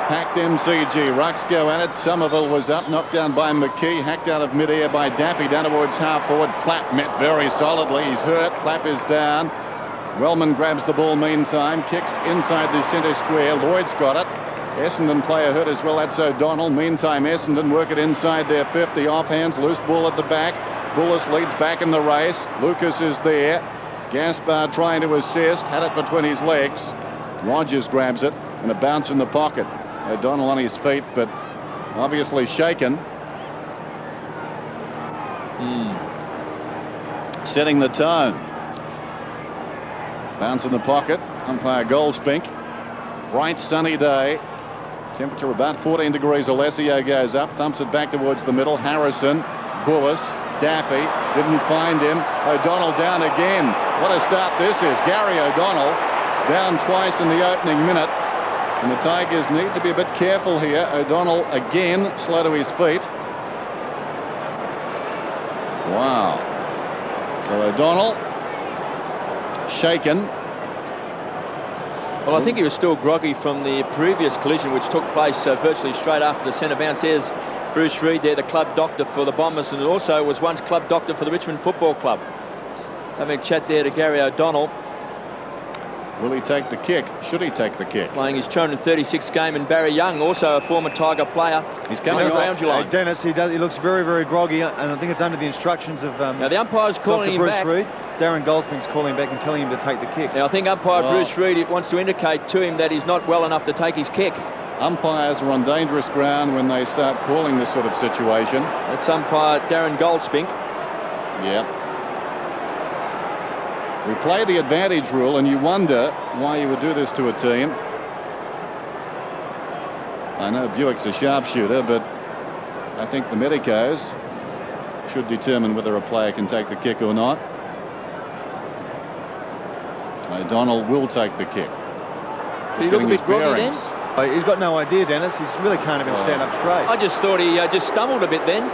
Packed MCG. Rucks go at it. Somerville was up, knocked down by McKee, hacked out of mid-air by Daffy, down towards half forward. Plapp met very solidly. He's hurt. Plapp is down. Wellman grabs the ball meantime, kicks inside the centre square. Lloyd's got it. Essendon player hurt as well. That's O'Donnell. Meantime, Essendon work it inside their 50. Offhand, loose ball at the back. Bullis leads back in the race. Lucas is there. Gaspar trying to assist. Had it between his legs. Rogers grabs it and a bounce in the pocket. O'Donnell on his feet, but obviously shaken. Setting the tone. Bounce in the pocket. Umpire Goldspink. Bright sunny day. Temperature about 14 degrees. Alessio goes up, thumps it back towards the middle. Harrison, Bullis, Daffy, didn't find him. O'Donnell down again. What a start this is. Gary O'Donnell down twice in the opening minute. And the Tigers need to be a bit careful here. O'Donnell again slow to his feet. Wow. So O'Donnell shaken. Well, I think he was still groggy from the previous collision, which took place virtually straight after the centre bounce. There's Bruce Reid there, the club doctor for the Bombers, and also was once club doctor for the Richmond Football Club. Having a chat there to Gary O'Donnell. Will he take the kick? Should he take the kick? Playing his 236th game, and Barry Young, also a former Tiger player. He's coming around you. Dennis, he looks very, very groggy, and I think it's under the instructions of now the umpire's calling him Bruce back. Reid. Darren Goldspink's calling him back and telling him to take the kick. Now I think umpire Bruce Reid wants to indicate to him that he's not well enough to take his kick. Umpires are on dangerous ground when they start calling this sort of situation. That's umpire Darren Goldspink. Yeah. We play the advantage rule, and you wonder why you would do this to a team. I know Buick's a sharpshooter, but I think the medicos should determine whether a player can take the kick or not. O'Donnell will take the kick. Did he look a bit groggy then? He's got no idea, Dennis. He really can't even stand up straight. I just thought he just stumbled a bit then.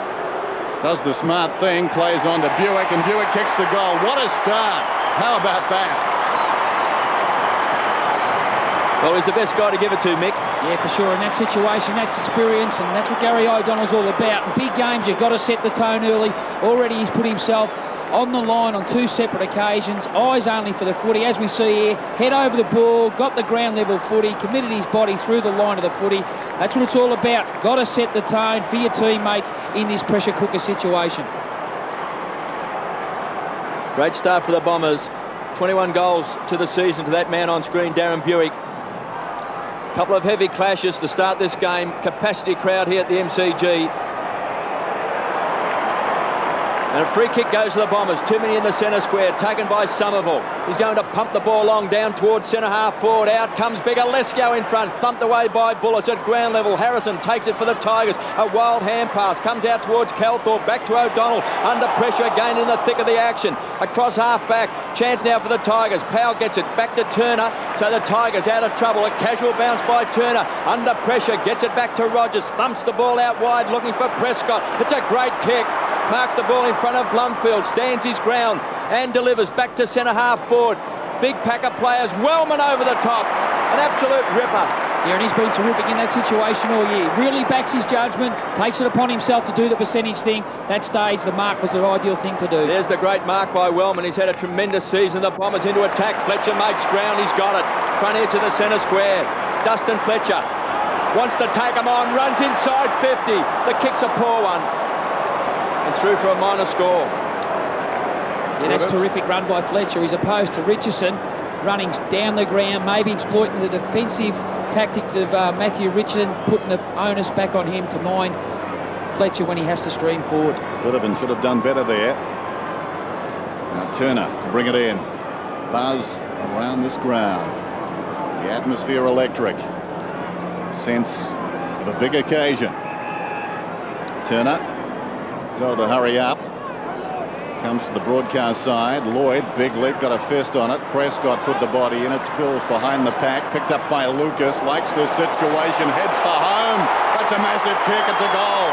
Does the smart thing, plays on to Buick, and Buick kicks the goal. What a start. How about that? Well, he's the best guy to give it to, Mick. Yeah, for sure. In that situation, that's experience, and that's what Gary O'Donnell's all about. In big games, you've got to set the tone early. Already he's put himself on the line on two separate occasions. Eyes only for the footy, as we see here. Head over the ball, got the ground level footy, committed his body through the line of the footy. That's what it's all about. Got to set the tone for your teammates in this pressure cooker situation. Great start for the Bombers. 21 goals to the season to that man on screen, Darren Buick. Couple of heavy clashes to start this game. Capacity crowd here at the MCG. And a free kick goes to the Bombers. Too many in the centre square, taken by Somerville. He's going to pump the ball long down towards centre half forward. Out comes Big Alessio in front, thumped away by Bullis at ground level. Harrison takes it for the Tigers. A wild hand pass comes out towards Calthorpe, back to O'Donnell. Under pressure again in the thick of the action. Across half back, chance now for the Tigers. Powell gets it back to Turner, so the Tigers out of trouble. A casual bounce by Turner. Under pressure, gets it back to Rogers. Thumps the ball out wide, looking for Prescott. It's a great kick. Marks the ball in front of Blumfield, stands his ground and delivers back to centre half forward. Big pack of players. Wellman over the top. An absolute ripper. Yeah, and he's been terrific in that situation all year. Really backs his judgment, takes it upon himself to do the percentage thing. That stage, the mark was the ideal thing to do. There's the great mark by Wellman. He's had a tremendous season. The Bombers into attack. Fletcher makes ground. He's got it. Front edge of the centre square. Dustin Fletcher wants to take him on. Runs inside 50. The kick's a poor one. And through for a minor score. Yeah, that's a terrific run by Fletcher, as opposed to Richardson running down the ground, maybe exploiting the defensive tactics of Matthew Richardson, putting the onus back on him to mind Fletcher when he has to stream forward. Could have and should have done better there. Now Turner to bring it in. Buzz around this ground. The atmosphere electric. Sense of a big occasion. Turner told to hurry up. Comes to the broadcast side. Lloyd, big leap, got a fist on it. Prescott put the body in. It spills behind the pack. Picked up by Lucas. Likes this situation. Heads for home. That's a massive kick. It's a goal.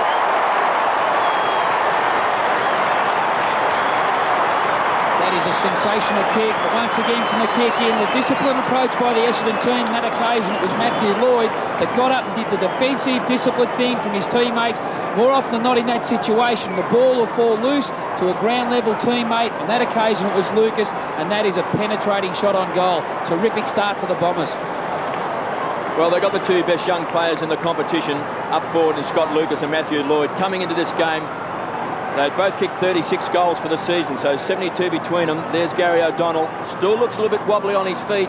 That is a sensational kick, but once again from the kick in, the disciplined approach by the Essendon team. On that occasion, it was Matthew Lloyd that got up and did the defensive, disciplined thing from his teammates. More often than not in that situation, the ball will fall loose to a ground-level teammate. On that occasion, it was Lucas, and that is a penetrating shot on goal. Terrific start to the Bombers. Well, they've got the two best young players in the competition up forward in Scott Lucas and Matthew Lloyd. Coming into this game, they both kicked 36 goals for the season, so 72 between them. There's Gary O'Donnell. Still looks a little bit wobbly on his feet.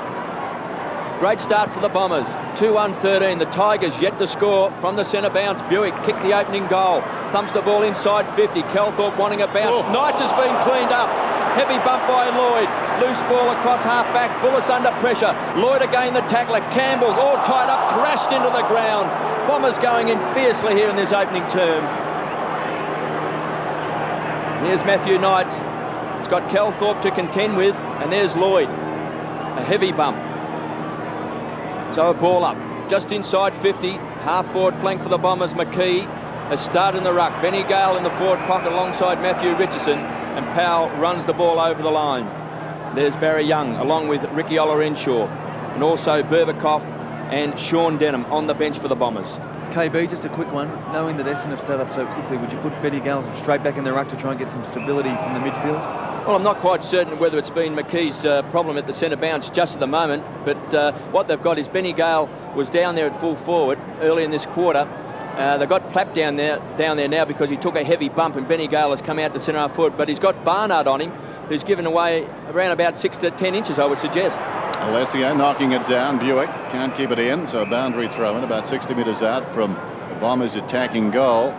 Great start for the Bombers. 2-1-13. The Tigers yet to score from the centre bounce. Buick kicked the opening goal. Thumps the ball inside 50. Kelthorpe wanting a bounce. Knights has been cleaned up. Heavy bump by Lloyd. Loose ball across half-back. Bullis under pressure. Lloyd again the tackler. Campbell all tied up. Crashed into the ground. Bombers going in fiercely here in this opening term. Here's Matthew Knights. It's got Kelthorpe to contend with. And there's Lloyd. A heavy bump. So a ball up. Just inside 50. Half-forward flank for the Bombers. McKee has started in the ruck. Benny Gale in the forward pocket alongside Matthew Richardson. And Powell runs the ball over the line. There's Barry Young along with Ricky Olorenshaw and also Berbakoff and Sean Denham on the bench for the Bombers. KB, just a quick one. Knowing that Essendon have started up so quickly, would you put Benny Gale straight back in the ruck to try and get some stability from the midfield? Well, I'm not quite certain whether it's been McKee's problem at the centre bounce just at the moment, but what they've got is Benny Gale was down there at full forward early in this quarter. They've got Plapp down there now because he took a heavy bump, and Benny Gale has come out to centre half forward, but he's got Barnard on him, who's given away around about 6 to 10 inches, I would suggest. Alessio knocking it down. Buick can't keep it in, so a boundary throw in about 60 metres out from the Bombers' attacking goal.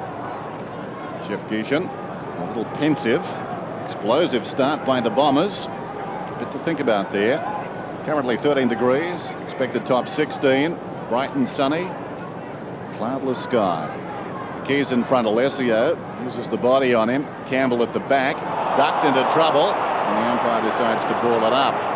Jeff Geeshan a little pensive. Explosive start by the Bombers. A bit to think about there. Currently 13 degrees, expected top 16, bright and sunny, cloudless sky. Keys in front, Alessio uses the body on him. Campbell at the back, ducked into trouble, and the umpire decides to ball it up.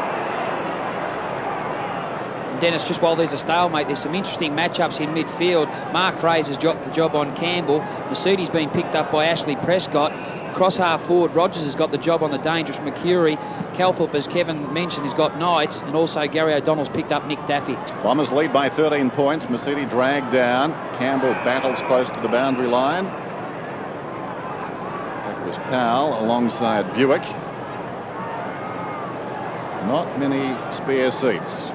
Dennis, just while there's a stalemate, there's some interesting matchups in midfield. Mark Fraser's got the job on Campbell. Mercedes been picked up by Ashley Prescott. Cross half forward, Rogers has got the job on the dangerous Mercury. Kelthorpe, as Kevin mentioned, has got Knights, and also Gary O'Donnell's picked up Nick Daffy. Bombers lead by 13 points. Mercedes dragged down. Campbell battles close to the boundary line. That was Powell alongside Buick. Not many spare seats.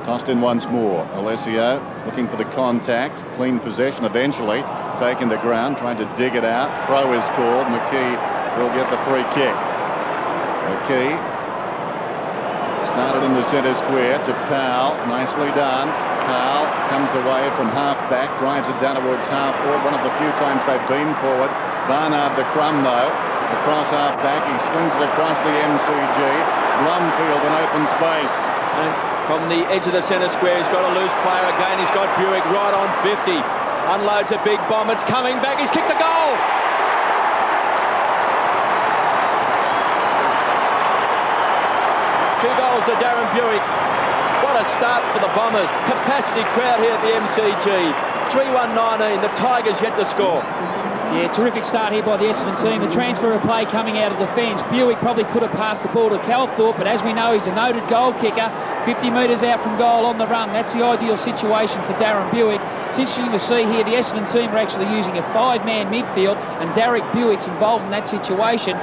Tossed in once more. Alessio looking for the contact. Clean possession eventually. Taken to ground, trying to dig it out. Throw is called. McKee will get the free kick. McKee started in the centre square to Powell. Nicely done. Powell comes away from half-back, drives it down towards half-forward. One of the few times they've been forward. Barnard the crumb, though. Across half-back, he swings it across the MCG. Blumfield in open space. And from the edge of the centre square, he's got a loose player again. He's got Buick right on 50. Unloads a big bomb. It's coming back. He's kicked a goal. Two goals to Darren Buick. What a start for the Bombers. Capacity crowd here at the MCG. 3-1-19. The Tigers yet to score. Yeah, terrific start here by the Essendon team. The transfer of play coming out of defence. Buick probably could have passed the ball to Kelthorpe, but as we know, he's a noted goal kicker. 50 metres out from goal on the run. That's the ideal situation for Darren Buick. It's interesting to see here the Essendon team are actually using a 5-man midfield, and Derek Buick's involved in that situation.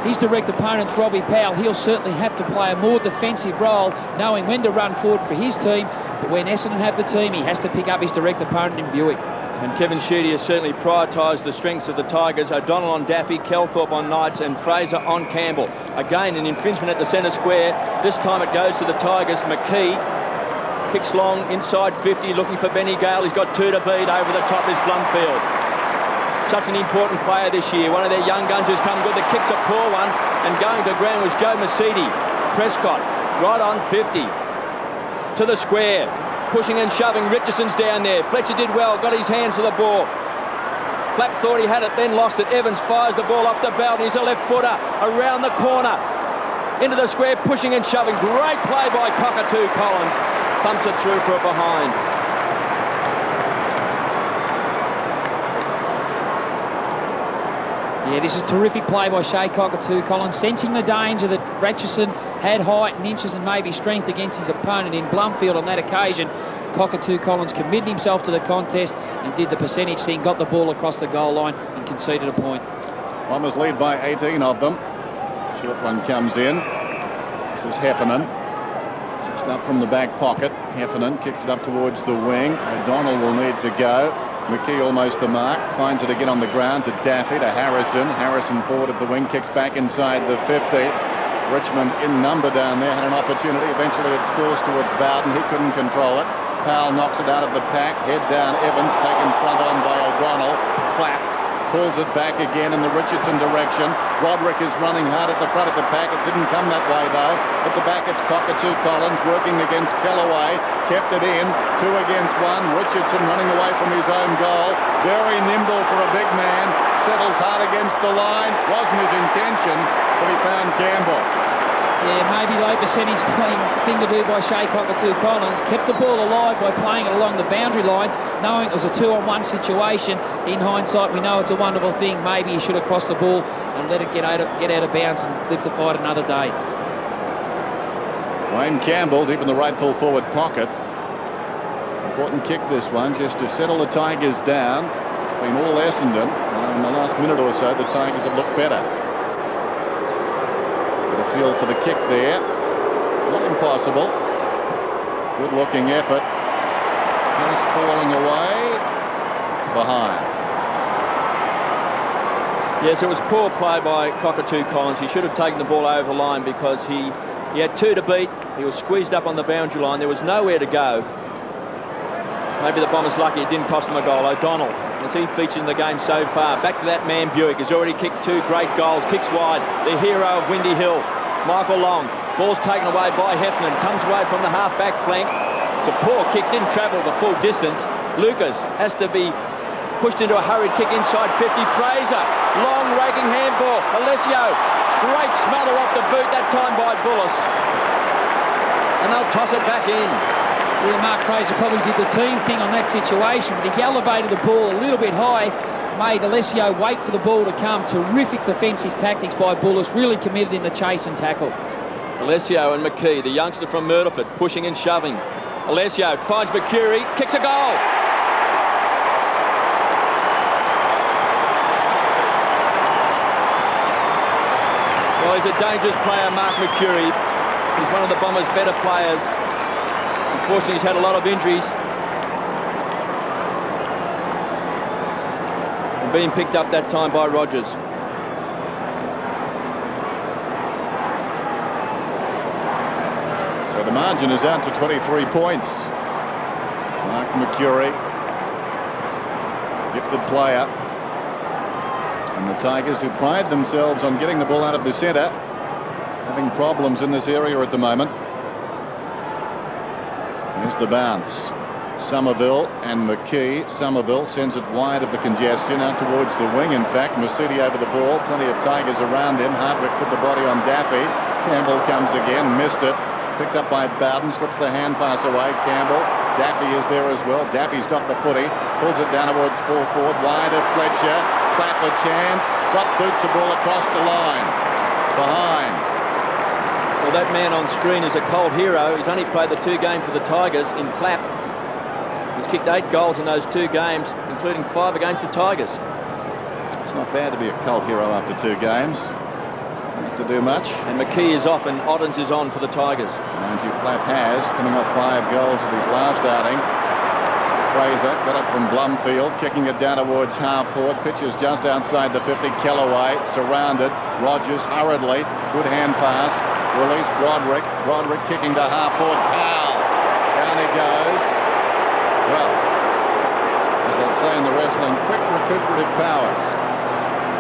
His direct opponent's Robbie Powell. He'll certainly have to play a more defensive role, knowing when to run forward for his team. But when Essendon have the team, he has to pick up his direct opponent in Buick. And Kevin Sheedy has certainly prioritised the strengths of the Tigers. O'Donnell on Daffy, Kelthorpe on Knights, and Fraser on Campbell. Again, an infringement at the centre square. This time it goes to the Tigers. McKee kicks long inside 50, looking for Benny Gale. He's got 2 to beat. Over the top is Blumfield. Such an important player this year. One of their young guns who's come good. The kick's a poor one. And going to ground was Joe Mercedes. Prescott right on 50. To the square. Pushing and shoving. Richardson's down there. Fletcher did well. Got his hands to the ball. Plapp thought he had it, then lost it. Evans fires the ball off the belt. He's a left footer. Around the corner. Into the square. Pushing and shoving. Great play by Cockatoo Collins. Thumps it through for a behind. Yeah, this is terrific play by Shea Cockatoo Collins, sensing the danger that Ratchison had height and inches and maybe strength against his opponent in Blumfield on that occasion. Cockatoo Collins committed himself to the contest and did the percentage thing, got the ball across the goal line and conceded a point. Bombers lead by 18 of them. Short one comes in. This is Heffernan. Just up from the back pocket. Heffernan kicks it up towards the wing. O'Donnell will need to go. McKee almost the mark. Finds it again on the ground to Daffy, to Harrison. Harrison forward of the wing, kicks back inside the 50. Richmond in number down there, had an opportunity. Eventually it spills towards Bowden. He couldn't control it. Powell knocks it out of the pack. Head down Evans, taken front on by O'Donnell. Platt pulls it back again in the Richardson direction. Roderick is running hard at the front of the pack. It didn't come that way though. At the back it's Cockatoo Collins working against Kellaway. Kept it in. 2 against 1. Richardson running away from his own goal. Very nimble for a big man. Settles hard against the line. Wasn't his intention, but he found Campbell. Yeah, maybe low percentage thing to do by Shea Cockatoo Collins. Kept the ball alive by playing it along the boundary line, knowing it was a 2-on-1 situation. In hindsight, we know it's a wonderful thing. Maybe he should have crossed the ball and let it get out of bounds and live to fight another day. Wayne Campbell deep in the right full forward pocket. Important kick this one, just to settle the Tigers down. It's been all Essendon. In the last minute or so, the Tigers have looked better. Feel for the kick there. Not impossible. Good looking effort. Just falling away. Behind. Yes, it was poor play by Cockatoo Collins. He should have taken the ball over the line because he had 2 to beat. He was squeezed up on the boundary line. There was nowhere to go. Maybe the Bombers lucky it didn't cost him a goal. O'Donnell, as he featured in the game so far. Back to that man Buick. He's already kicked 2 great goals. Kicks wide. The hero of Windy Hill. Michael Long. Ball's taken away by Heffernan. Comes away from the half-back flank. It's a poor kick. Didn't travel the full distance. Lucas has to be pushed into a hurried kick inside 50. Fraser. Long raking handball. Alessio. Great smother off the boot that time by Bullis. And they'll toss it back in. Yeah, Mark Fraser probably did the team thing on that situation, but he elevated the ball a little bit high, made Alessio wait for the ball to come. Terrific defensive tactics by Bullis, really committed in the chase and tackle. Alessio and McKee, the youngster from Murderford, pushing and shoving. Alessio finds Mercury, kicks a goal. Well, he's a dangerous player, Mark Mercury. He's one of the Bombers' better players. Unfortunately, he's had a lot of injuries. And being picked up that time by Rogers. So the margin is out to 23 points. Mark Mercury, gifted player. And the Tigers, who pride themselves on getting the ball out of the centre, having problems in this area at the moment. There's the bounce. Somerville and McKee. Somerville sends it wide of the congestion out towards the wing. In fact, Masudi over the ball. Plenty of Tigers around him. Hardwick put the body on Daffy. Campbell comes again. Missed it. Picked up by Bowden. Slips the hand pass away. Campbell. Daffy is there as well. Daffy's got the footy. Pulls it down towards full forward. Wide of Fletcher. Clap a chance. Got boot to ball across the line. Behind. Well, that man on screen is a cold hero. He's only played the 2 games for the Tigers in Clapp. He's kicked 8 goals in those 2 games, including 5 against the Tigers. It's not bad to be a cult hero after 2 games. Don't have to do much. And McKee is off and Oddens is on for the Tigers. Mind you, Clapp has, coming off 5 goals at his last outing. Fraser got it from Blumfield, kicking it down towards half forward. Pitches just outside the 50. Kellaway surrounded. Rogers hurriedly. Good hand pass. Released Broderick. Broderick kicking to half forward. Powell. Down he goes. Well, as they'd say in the wrestling, quick recuperative powers.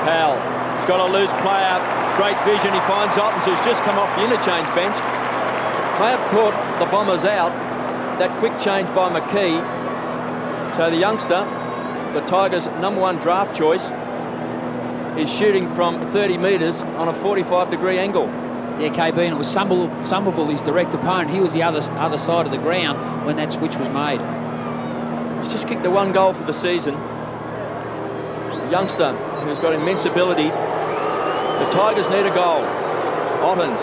Powell. He's got a loose player. Great vision. He finds Ottens, who's just come off the interchange bench. May have caught the Bombers out. That quick change by McKee. So the youngster, the Tigers' #1 draft choice, is shooting from 30 metres on a 45-degree angle. Yeah, KB, and it was Somerville, his direct opponent. He was the other side of the ground when that switch was made. He's just kicked the 1 goal for the season. a youngster who's got immense ability. The Tigers need a goal. Ottens.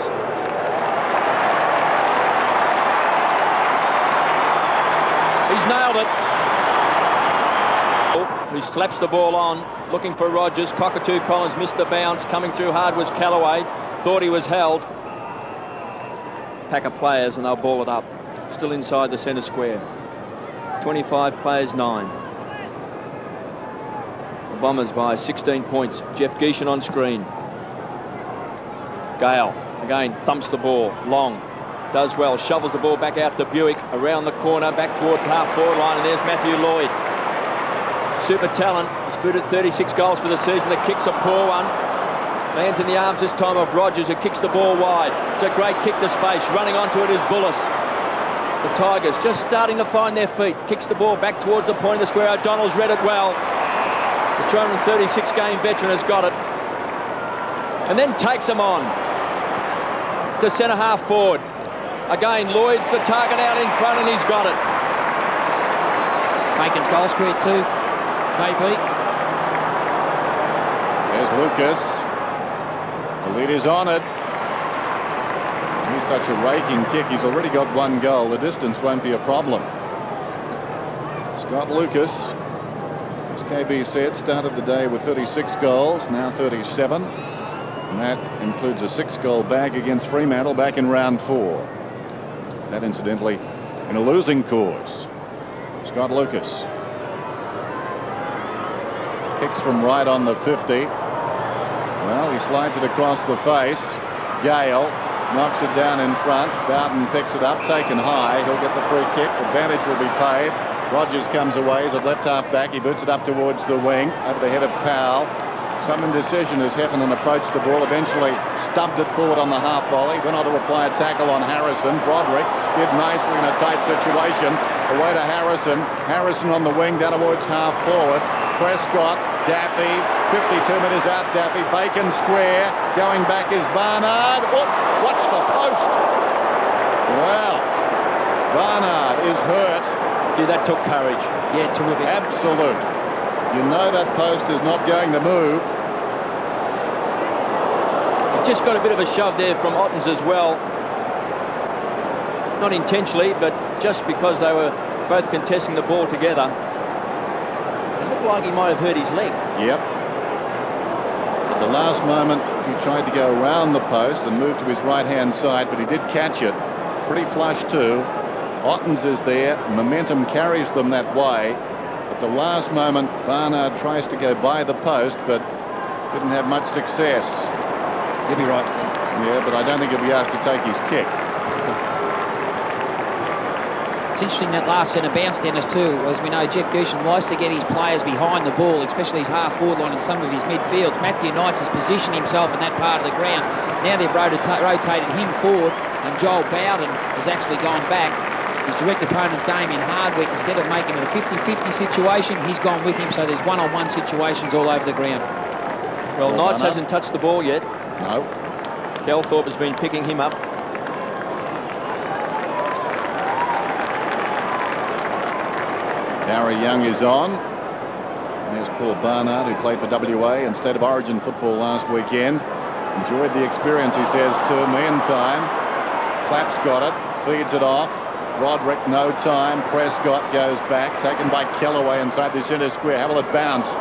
He's nailed it. He slaps the ball on, looking for Rogers. Cockatoo Collins missed the bounce. Coming through hard was Callaway. Thought he was held. Pack of players and they'll ball it up. Still inside the centre square. 25 players, 9. The Bombers by 16 points. Jeff Geeshan on screen. Gale again thumps the ball. Long does well. Shovels the ball back out to Buick. Around the corner, back towards the half-forward line, and there's Matthew Lloyd. Super talent. He's booted 36 goals for the season. The kick's a poor one. Lands in the arms this time of Rogers, who kicks the ball wide. It's a great kick to space. Running onto it is Bullis. The Tigers just starting to find their feet. Kicks the ball back towards the point of the square. O'Donnell's read it well. The 236-game veteran has got it. And then takes them on to centre half forward. Again, Lloyd's the target out in front, and he's got it. Bacon's goal square too. KP. There's Lucas. The lead is on it. He's such a raking kick. He's already got 1 goal. The distance won't be a problem. Scott Lucas, as KB said, started the day with 36 goals, now 37. And that includes a 6-goal bag against Fremantle back in round 4. That, incidentally, in a losing cause. Scott Lucas. Kicks from right on the 50. Well, he slides it across the face. Gale knocks it down in front. Bowden picks it up, taken high. He'll get the free kick. Advantage will be paid. Rogers comes away. He's at left half back. He boots it up towards the wing, over the head of Powell. Some indecision as Heffernan approached the ball. Eventually stubbed it forward on the half volley. Went on to apply a tackle on Harrison. Broderick did nicely in a tight situation. Away to Harrison. Harrison on the wing down towards half forward. Prescott, Daffy, 52 metres out Daffy. Bacon square. Going back is Barnard. Oh, watch the post. Well, Barnard is hurt. Yeah, that took courage. Yeah, terrific. Absolute. You know that post is not going to move. Just got a bit of a shove there from Ottens as well. Not intentionally, but just because they were both contesting the ball together. It looked like he might have hurt his leg. Yep. At the last moment, he tried to go around the post and move to his right-hand side, but he did catch it. Pretty flush too. Ottens is there. Momentum carries them that way. At the last moment, Barnard tries to go by the post, but didn't have much success. You'll be right. Yeah, but I don't think he'll be asked to take his kick. It's interesting that last centre bounce, Dennis, too. As we know, Jeff Geeshan likes to get his players behind the ball, especially his half-forward line and some of his midfields. Matthew Knights has positioned himself in that part of the ground. Now they've rotated him forward, and Joel Bowden has actually gone back. His direct opponent, Damien Hardwick, instead of making it a 50-50 situation, he's gone with him, so there's one-on-one situations all over the ground. Well, Knights hasn't touched the ball yet. No. Kelthorpe has been picking him up. Barry Young is on. There's Paul Barnard, who played for WA in State of Origin football last weekend. Enjoyed the experience, he says, too. Meantime, Clapp's got it, feeds it off. Broderick, no time. Prescott goes back, taken by Kellaway inside the centre square. How will it bounce?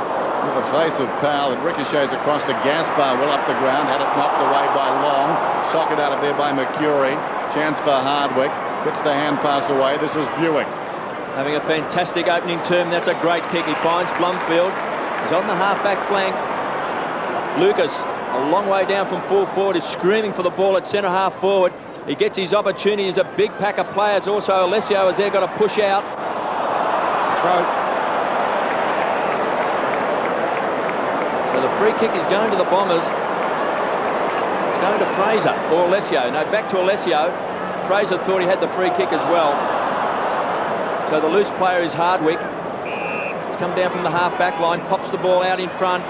With the face of Powell, it ricochets across to Gaspar, well up the ground. Had it knocked away by Long. Socket out of there by Mercury. Chance for Hardwick. Puts the hand pass away. This is Buick. Having a fantastic opening term. That's a great kick. He finds Blumfield. He's on the half-back flank. Lucas, a long way down from full forward, is screaming for the ball at centre half forward. He gets his opportunity. There's a big pack of players. Also, Alessio is there, got to push out. It's a throw. So the free kick is going to the Bombers. It's going to Fraser or Alessio. No, back to Alessio. Fraser thought he had the free kick as well. So the loose player is Hardwick. He's come down from the half-back line, pops the ball out in front,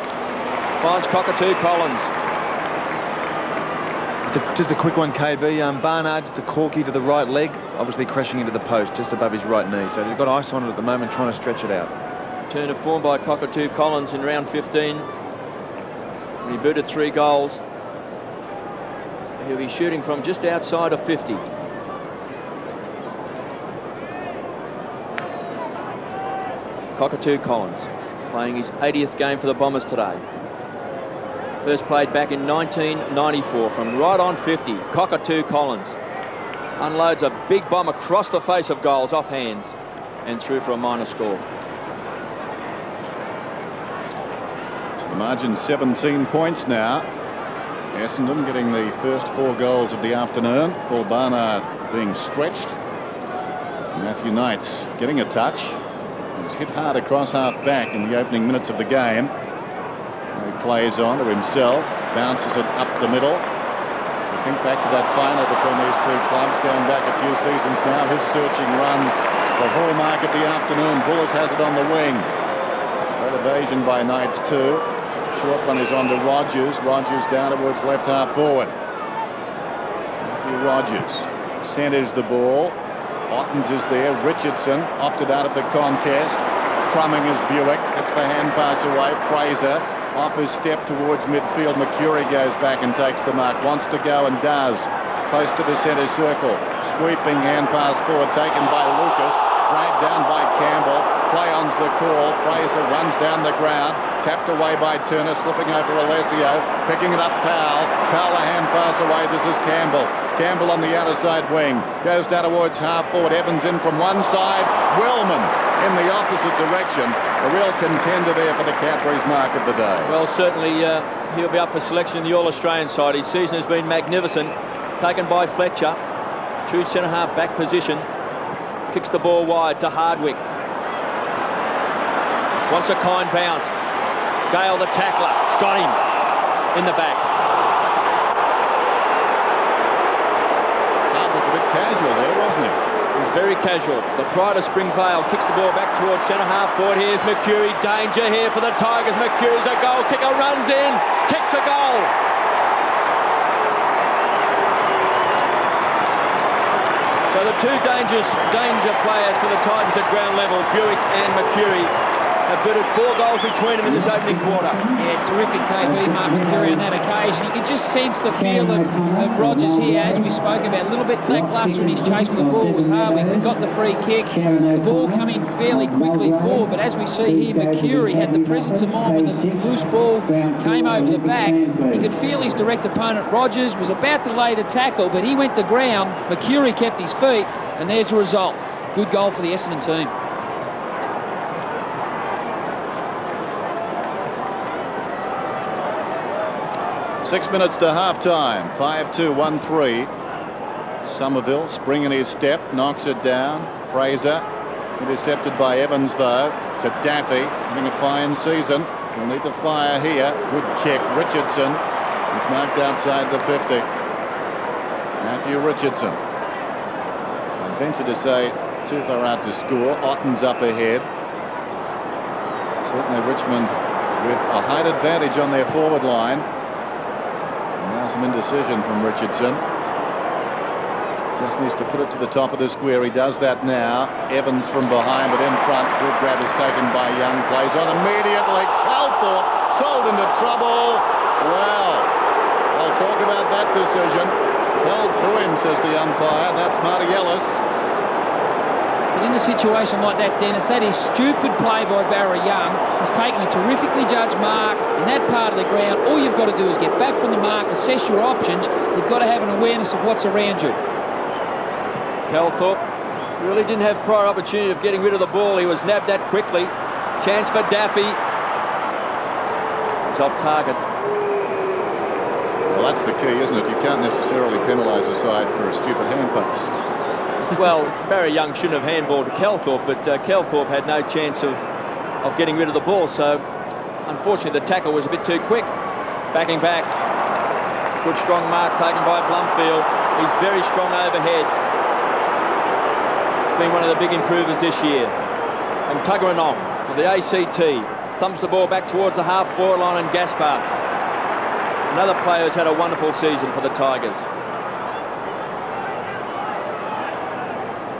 finds Cockatoo Collins. Just a quick one, KB. Barnard, just a corky to the right leg, obviously crashing into the post just above his right knee. So they've got ice on it at the moment, trying to stretch it out. Turn of form by Cockatoo Collins in round 15. He booted 3 goals. He'll be shooting from just outside of 50. Cockatoo Collins playing his 80th game for the Bombers today. First played back in 1994 from right on 50. Cockatoo Collins unloads a big bomb across the face of goals off hands and through for a minor score. So the margin 17 points now. Essendon getting the first 4 goals of the afternoon. Paul Barnard being stretched. Matthew Knights getting a touch. He was hit hard across half back in the opening minutes of the game. He plays on to himself, bounces it up the middle. I think back to that final between these 2 clubs going back a few seasons now. His searching runs, the hallmark of the afternoon. Bullis has it on the wing. Great evasion by Knights too. Short one is on to Rogers. Rogers down towards left half forward. Matthew Rogers centres the ball. Ottens is there. Richardson opted out of the contest. Crumming is Buick. Gets the hand pass away. Fraser off his step towards midfield. McCurry goes back and takes the mark. Wants to go and does. Close to the centre circle. Sweeping hand pass forward taken by Lucas. Dragged down by Campbell. Play-on's the call. Fraser runs down the ground. Tapped away by Turner. Slipping over Alessio. Picking it up Powell. Powell a hand pass away. This is Campbell. Campbell on the outer side wing. Goes down towards half forward. Evans in from one side. Wellman in the opposite direction. A real contender there for the Cadbury's mark of the day. Well, certainly he'll be up for selection in the All-Australian side. His season has been magnificent. Taken by Fletcher. True centre-half back position. Kicks the ball wide to Hardwick. Wants a kind bounce. Gale the tackler. He's got him in the back. Hardwick a bit casual there, wasn't he? He was very casual. The pride of Springvale kicks the ball back towards centre-half forward. Here's McCurry. Danger here for the Tigers. McCurry's a goal kicker. Runs in. Kicks a goal. So the 2 danger players for the Tigers at ground level, Buick and McCurry, have booted 4 goals between them in this opening quarter. Yeah, terrific KB, Mark McCurry on that occasion. You can just sense the feel of Rogers here, as we spoke about. A little bit lacklustre in his chase for the ball was Hardwick, but got the free kick. The ball coming fairly quickly forward, but as we see here, McCurry had the presence of mind when the loose ball came over the back. He could feel his direct opponent, Rogers, was about to lay the tackle, but he went to ground. McCurry kept his feet, and there's the result. Good goal for the Essendon team. Six minutes to half-time. 5-2, 1-3. Somerville springing his step, knocks it down. Fraser intercepted by Evans though to Daffy, having a fine season. He'll need to fire here. Good kick. Richardson is marked outside the 50. Matthew Richardson. I venture to say too far out to score. Otten's up ahead. Certainly Richmond with a height advantage on their forward line. Now some indecision from Richardson. Just needs to put it to the top of the square. He does that now. Evans from behind, but in front. Good grab is taken by Young. Plays on immediately. Calthorpe sold into trouble. Well, I'll talk about that decision. Held to him, says the umpire. That's Marty Ellis. But in a situation like that, Dennis, that is stupid play by Barry Young. He's taken a terrifically judged mark in that part of the ground. All you've got to do is get back from the mark, assess your options. You've got to have an awareness of what's around you. Calthorpe really didn't have prior opportunity of getting rid of the ball. He was nabbed that quickly. Chance for Daffy. It's off target. Well, that's the key, isn't it? You can't necessarily penalise a side for a stupid hand pass. Well, Barry Young shouldn't have handballed to Calthorpe, but Calthorpe had no chance of getting rid of the ball. So, unfortunately, the tackle was a bit too quick. Backing back. Good strong mark taken by Blumfield. He's very strong overhead. He's been one of the big improvers this year. And Tuggeranong of the ACT thumps the ball back towards the half-forward line, and Gaspar, another player who's had a wonderful season for the Tigers.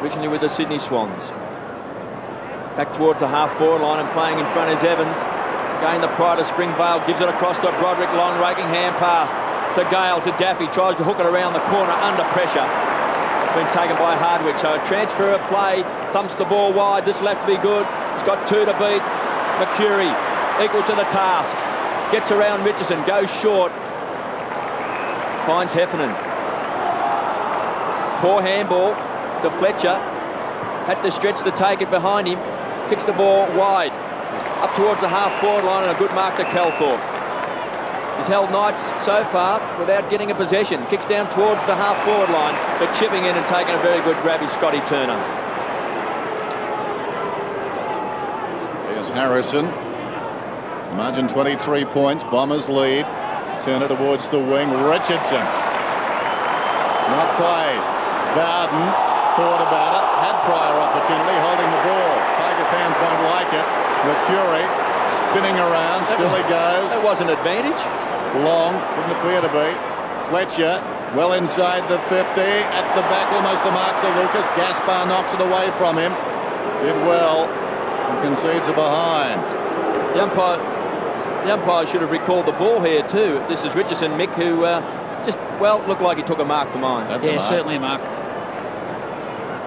Originally with the Sydney Swans. Back towards the half-forward line and playing in front is Evans. Again, the pride of Springvale gives it across to Broderick. Long raking hand pass to Gale, to Daffy. Tries to hook it around the corner under pressure. It's been taken by Hardwick. So a transfer of play. Thumps the ball wide. This left to be good. He's got 2 to beat. Mercury equal to the task. Gets around Richardson. Goes short. Finds Heffernan. Poor handball to Fletcher. Had to stretch to take it behind him. Kicks the ball wide. Up towards the half-forward line and a good mark to Calthorpe. He's held Knights so far without getting a possession. Kicks down towards the half-forward line, but chipping in and taking a very good grab is Scotty Turner. Here's Harrison. Margin 23 points. Bombers lead. Turner towards the wing. Richardson. Not played. Bowden thought about it. Had prior opportunity. Holding the ball. Tiger fans won't like it. Mercury spinning around. Still he goes. That was an advantage. Long. Didn't appear to be. Fletcher. Well inside the 50. At the back. Almost the mark to Lucas. Gaspar knocks it away from him. Did well. And concedes a behind. The umpire should have recalled the ball here too. This is Richardson, Mick, who just, well, looked like he took a mark for mine. That's yeah, a mark. Certainly a mark.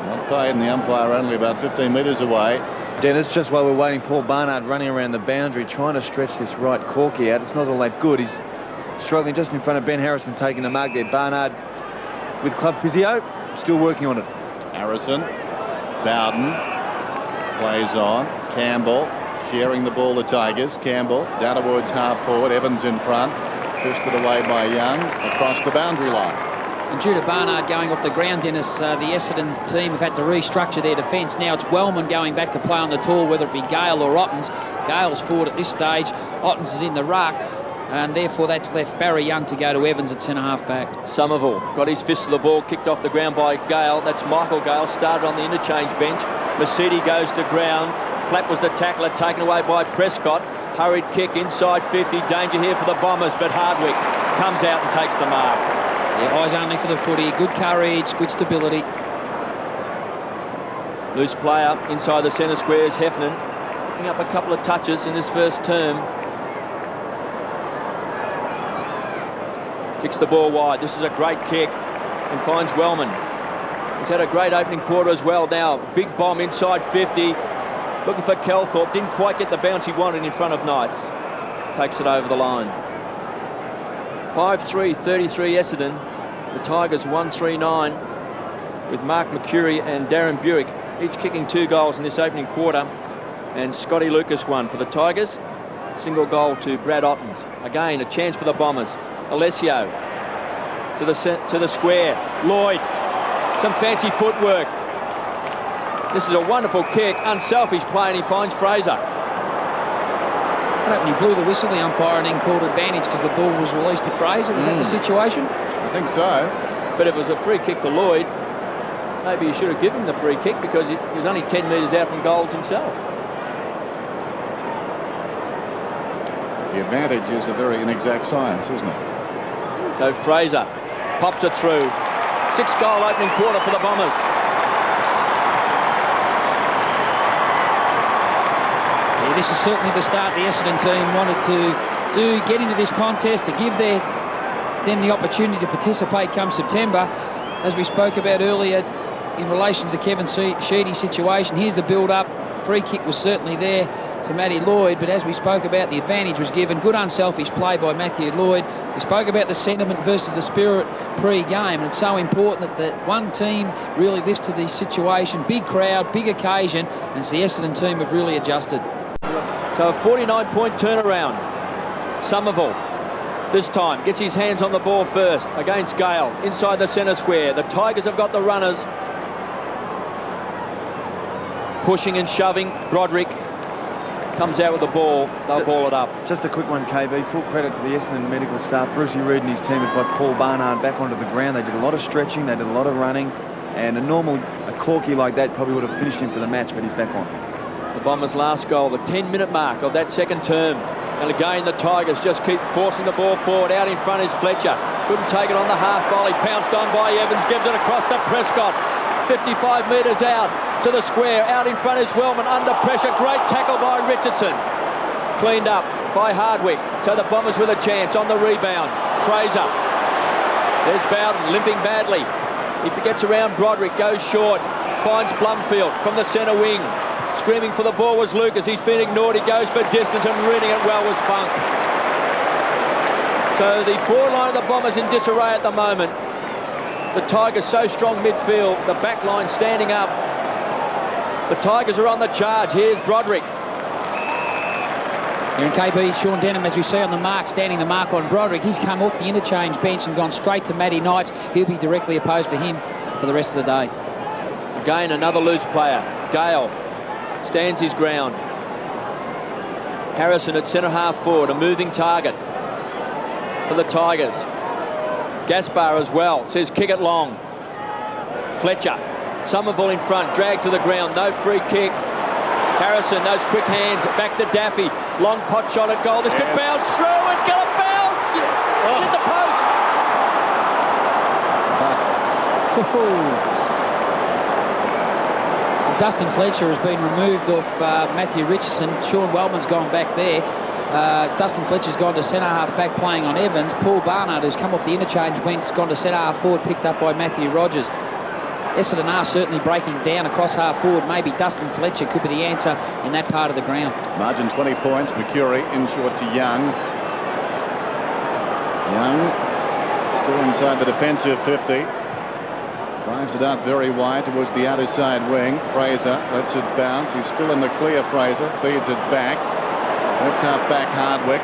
Not paid, and the umpire only about 15 metres away. Dennis, just while we're waiting, Paul Barnard running around the boundary trying to stretch this right corky out. It's not all that good. He's struggling just in front of Ben Harrison, taking a mark there. Barnard with club physio, still working on it. Harrison. Bowden plays on. Campbell sharing the ball to Tigers. Campbell down towards half forward. Evans in front. Fisted away by Young across the boundary line. And due to Barnard going off the ground, Dennis, the Essendon team have had to restructure their defence. Now it's Wellman going back to play on the tall, whether it be Gale or Ottens. Gale's forward at this stage. Ottens is in the ruck. And therefore that's left Barry Young to go to Evans at centre-half back. Somerville got his fist to the ball, kicked off the ground by Gale. That's Michael Gale, started on the interchange bench. Mercedes goes to ground. Platt was the tackler, taken away by Prescott. Hurried kick inside 50. Danger here for the Bombers, but Hardwick comes out and takes the mark. Yeah, eyes only for the footy. Good courage, good stability. Loose player inside the centre square is Heffernan. Picking up a couple of touches in his first term. Kicks the ball wide. This is a great kick and finds Wellman. He's had a great opening quarter as well. Now, big bomb inside 50. Looking for Calthorpe. Didn't quite get the bounce he wanted in front of Knights. Takes it over the line. 5-3, 33 Essendon. The Tigers 1-3-9 with Mark Mercury and Darren Buick each kicking 2 goals in this opening quarter. And Scotty Lucas won for the Tigers. Single goal to Brad Ottens. Again, a chance for the Bombers. Alessio to the square. Lloyd. Some fancy footwork. This is a wonderful kick. Unselfish play, and he finds Fraser. What happened? He blew the whistle, the umpire, and then called advantage because the ball was released to Fraser. Was that the situation? I think so. But it was a free kick to Lloyd. Maybe you should have given him the free kick because he was only 10 metres out from goals himself. The advantage is a very inexact science, isn't it? So Fraser pops it through. 6-goal opening quarter for the Bombers. Yeah, this is certainly the start the Essendon team wanted to do, get into this contest, to give them the opportunity to participate come September. As we spoke about earlier in relation to the Kevin Sheedy situation, here's the build-up. Free kick was certainly there to Matty Lloyd, but as we spoke about, the advantage was given. Good unselfish play by Matthew Lloyd. We spoke about the sentiment versus the spirit pre-game, and it's so important that one team really lifts to this situation. Big crowd, big occasion, and the Essendon team have really adjusted. So a 49-point turnaround. Somerville this time gets his hands on the ball first against Gale inside the centre square. The Tigers have got the runners. Pushing and shoving. Broderick comes out with the ball. They'll ball it up. Just a quick one, KB. Full credit to the Essendon medical staff. Brucey Reid and his team have got Paul Barnard back onto the ground. They did a lot of stretching. They did a lot of running. And a corky like that probably would have finished him for the match, but he's back on. The Bombers' last goal, the 10-minute mark of that second term. And again, the Tigers just keep forcing the ball forward. Out in front is Fletcher. Couldn't take it on the half volley. Pounced on by Evans. Gives it across to Prescott. 55 metres out. to the square. Out in front is Wellman, under pressure. Great tackle by Richardson. Cleaned up by Hardwick. So the Bombers with a chance on the rebound. Fraser. There's Bowden limping badly. He gets around Broderick, goes short. Finds Plumfield from the centre wing. Screaming for the ball was Lucas. He's been ignored. He goes for distance, and reading it well was Funk. So the forward line of the Bombers in disarray at the moment. The Tigers so strong midfield. The back line standing up. The Tigers are on the charge. Here's Broderick. Here in KB, Sean Denham, as we see on the mark, standing the mark on Broderick. He's come off the interchange bench and gone straight to Matty Knights. He'll be directly opposed for him for the rest of the day. Again, another loose player. Gale stands his ground. Harrison at centre half forward, a moving target for the Tigers. Gaspar as well, says kick it long. Fletcher, Somerville in front, dragged to the ground, no free kick. Harrison, those quick hands, back to Daffy. Long pot shot at goal. This could bounce through. It's going to bounce. It's hit the post. Dustin Fletcher has been removed off Matthew Richardson. Sean Wellman's gone back there. Dustin Fletcher's gone to centre-half back playing on Evans. Paul Barnard, who's come off the interchange, has gone to centre-half forward, picked up by Matthew Rogers. Essendon are certainly breaking down across half forward. Maybe Dustin Fletcher could be the answer in that part of the ground. Margin 20 points. Mercury in short to Young. Young still inside the defensive 50. Drives it out very wide towards the outer side wing. Fraser lets it bounce. He's still in the clear, Fraser. Feeds it back. Left half back Hardwick.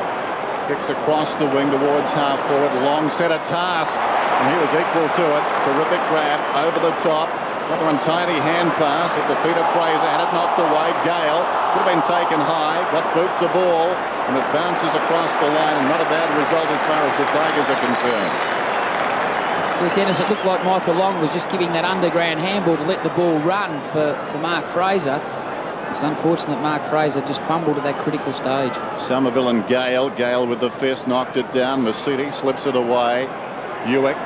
Kicks across the wing towards half forward. Long set of task. And he was equal to it. Terrific grab over the top. Another untidy hand pass at the feet of Fraser. Had it knocked away. Gale could have been taken high. Got boot to ball. And it bounces across the line. And not a bad result as far as the Tigers are concerned. Well, Dennis, it looked like Michael Long was just giving that underground handball to let the ball run for Mark Fraser. It's unfortunate Mark Fraser just fumbled at that critical stage. Somerville and Gale. Gale with the fist knocked it down. Mercedes slips it away. Hewitt.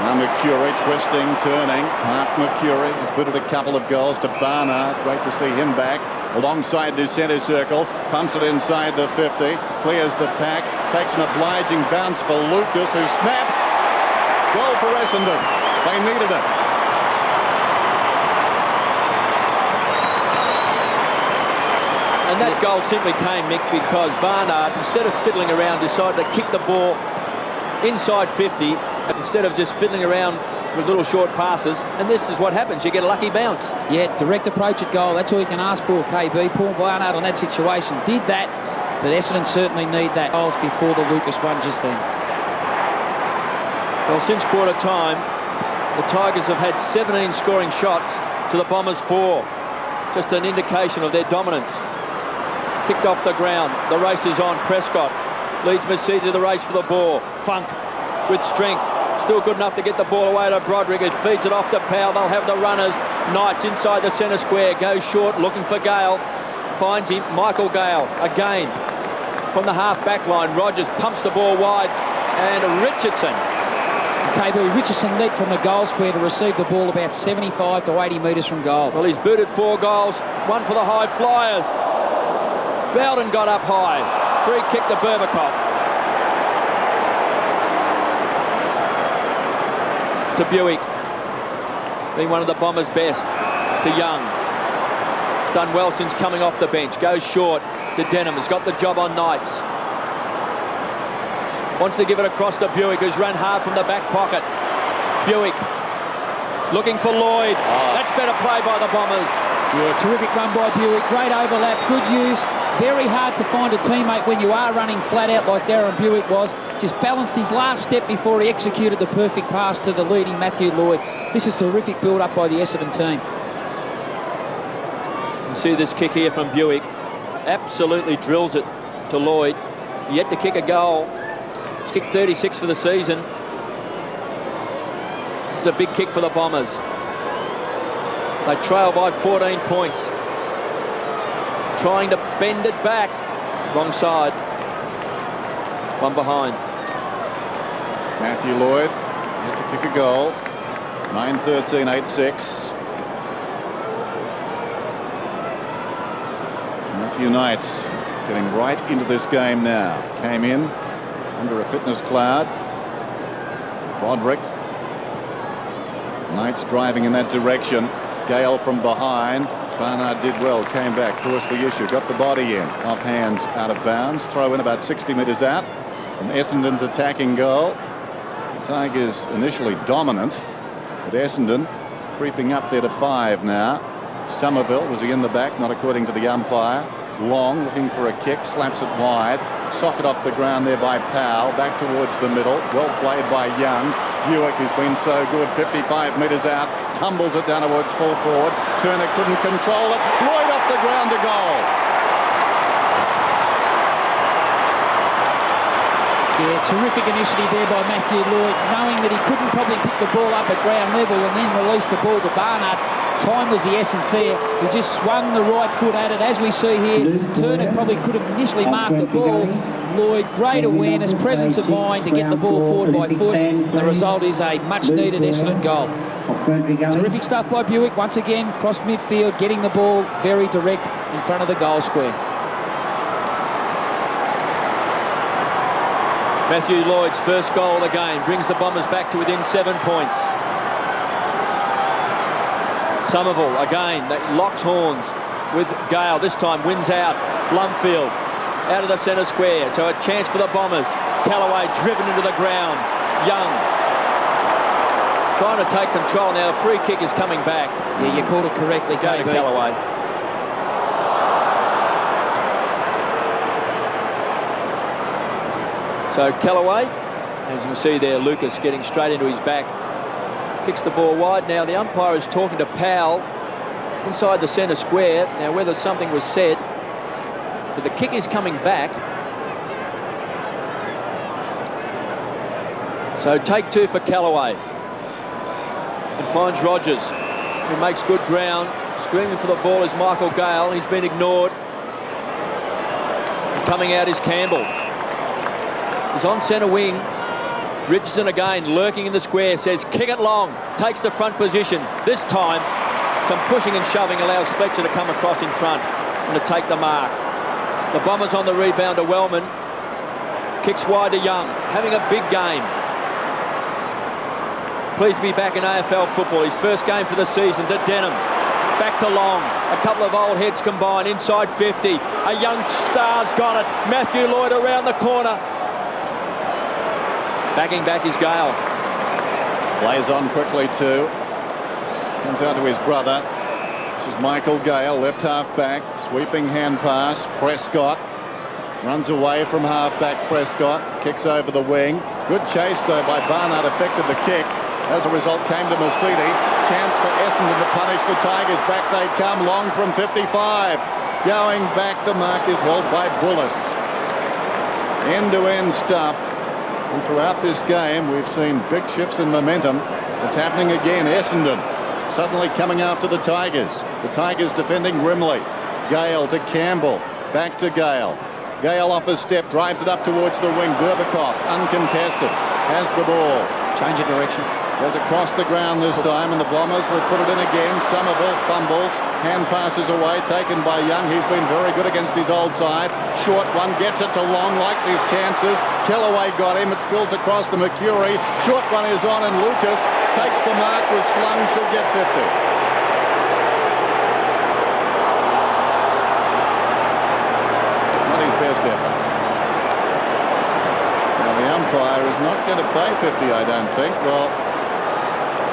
Now Mercury twisting, turning. Mark Mercury has booted a couple of goals to Barnard. Great to see him back. Alongside the centre circle. Pumps it inside the 50. Clears the pack. Takes an obliging bounce for Lucas, who snaps. Goal for Essendon. They needed it. And that goal simply came, Mick, because Barnard, instead of fiddling around, decided to kick the ball inside 50 instead of just fiddling around with little short passes. And this is what happens. You get a lucky bounce. Yeah, direct approach at goal. That's all you can ask for, KB. Paul Barnard on that situation did that, but Essendon certainly need that goals before the Lucas one just then. Well, since quarter time, the Tigers have had 17 scoring shots to the Bombers 4. Just an indication of their dominance. Kicked off the ground. The race is on. Prescott leads Mercedes to the race for the ball. Funk with strength. Still good enough to get the ball away to Broderick. It feeds it off to Powell. They'll have the runners. Knights inside the centre square. Goes short, looking for Gale. Finds him. Michael Gale again from the half-back line. Rogers pumps the ball wide. And Richardson. KB, Richardson led from the goal square to receive the ball about 75 to 80 metres from goal. Well, he's booted 4 goals. One for the High Flyers. Bowden got up high. Free kick to Berbatov. To Buick. Being one of the Bombers' best. To Young. He's done well since coming off the bench. Goes short to Denham. Has got the job on Knights. Wants to give it across to Buick, who's run hard from the back pocket. Buick looking for Lloyd. That's better play by the Bombers. Yeah, terrific run by Buick. Great overlap, good use. Very hard to find a teammate when you are running flat out like Darren Buick was. Just balanced his last step before he executed the perfect pass to the leading Matthew Lloyd. This is terrific build-up by the Essendon team. You see this kick here from Buick. Absolutely drills it to Lloyd. Yet to kick a goal. He's kicked 36 for the season. This is a big kick for the Bombers. They trail by 14 points. Trying to bend it back. Wrong side. One behind. Matthew Lloyd yet to kick a goal. 9-13, 8-6. Matthew Knights getting right into this game now. Came in under a fitness cloud. Broderick. Knights driving in that direction. Gale from behind. Barnard did well, came back, forced the issue, got the body in. Off hands, out of bounds. Throw in about 60 metres out from Essendon's attacking goal. The Tigers initially dominant, but Essendon creeping up there to 5 now. Somerville, was he in the back? Not according to the umpire. Long, looking for a kick, slaps it wide. Socket off the ground there by Powell, back towards the middle. Well played by Young. Buick, who's been so good, 55 metres out, tumbles it down towards full forward. Turner couldn't control it. Lloyd off the ground to goal. Yeah, terrific initiative there by Matthew Lloyd, knowing that he couldn't probably pick the ball up at ground level and then release the ball to Barnard. Time was the essence there. He just swung the right foot at it, as we see here. Turner probably could have initially marked the ball. Lloyd, great awareness, presence of mind to get the ball forward by foot. The result is a much-needed Essendon goal. Terrific stuff by Buick. Once again, cross midfield, getting the ball very direct in front of the goal square. Matthew Lloyd's first goal of the game brings the Bombers back to within 7 points. Somerville again, that locks horns with Gale. This time wins out. Blumfield out of the centre square. So a chance for the Bombers. Callaway driven into the ground. Young trying to take control now. The free kick is coming back. Yeah, you called it correctly. Go to Callaway. So Callaway, as you can see there, Lucas getting straight into his back. Kicks the ball wide. Now the umpire is talking to Powell inside the centre square. Now whether something was said, but the kick is coming back. So take 2 for Callaway. And finds Rogers, who makes good ground. Screaming for the ball is Michael Gale. He's been ignored. And coming out is Campbell. He's on centre wing. Richardson again lurking in the square, says kick it long, takes the front position. This time some pushing and shoving allows Fletcher to come across in front and to take the mark. The Bombers on the rebound to Wellman. Kicks wide to Young, having a big game. Pleased to be back in AFL football. His first game for the season. To Denham, back to Long. A couple of old heads combined inside 50. A young star's got it. Matthew Lloyd around the corner. Backing back is Gale. Plays on quickly too. Comes out to his brother. This is Michael Gale, left half back. Sweeping hand pass. Prescott runs away from half back. Prescott kicks over the wing. Good chase though by Barnard, affected the kick. As a result came to Mercedes. Chance for Essendon to punish the Tigers. Back they come. Long from 55. Going back, the mark is held by Bullis. End-to-end stuff. And throughout this game, we've seen big shifts in momentum. It's happening again. Essendon suddenly coming after the Tigers. The Tigers defending grimly. Gale to Campbell. Back to Gale. Gale off his step, drives it up towards the wing. Berbakoff, uncontested, has the ball. Change of direction. Goes across the ground this time, and the Bombers will put it in again. Somerville fumbles. Hand passes away, taken by Young. He's been very good against his old side. Short one, gets it to Long, likes his chances. Kellaway got him. It spills across to Mercury. Short one is on, and Lucas takes the mark with slung. Should get 50. Not his best effort. Now the umpire is not going to pay 50, I don't think. Well,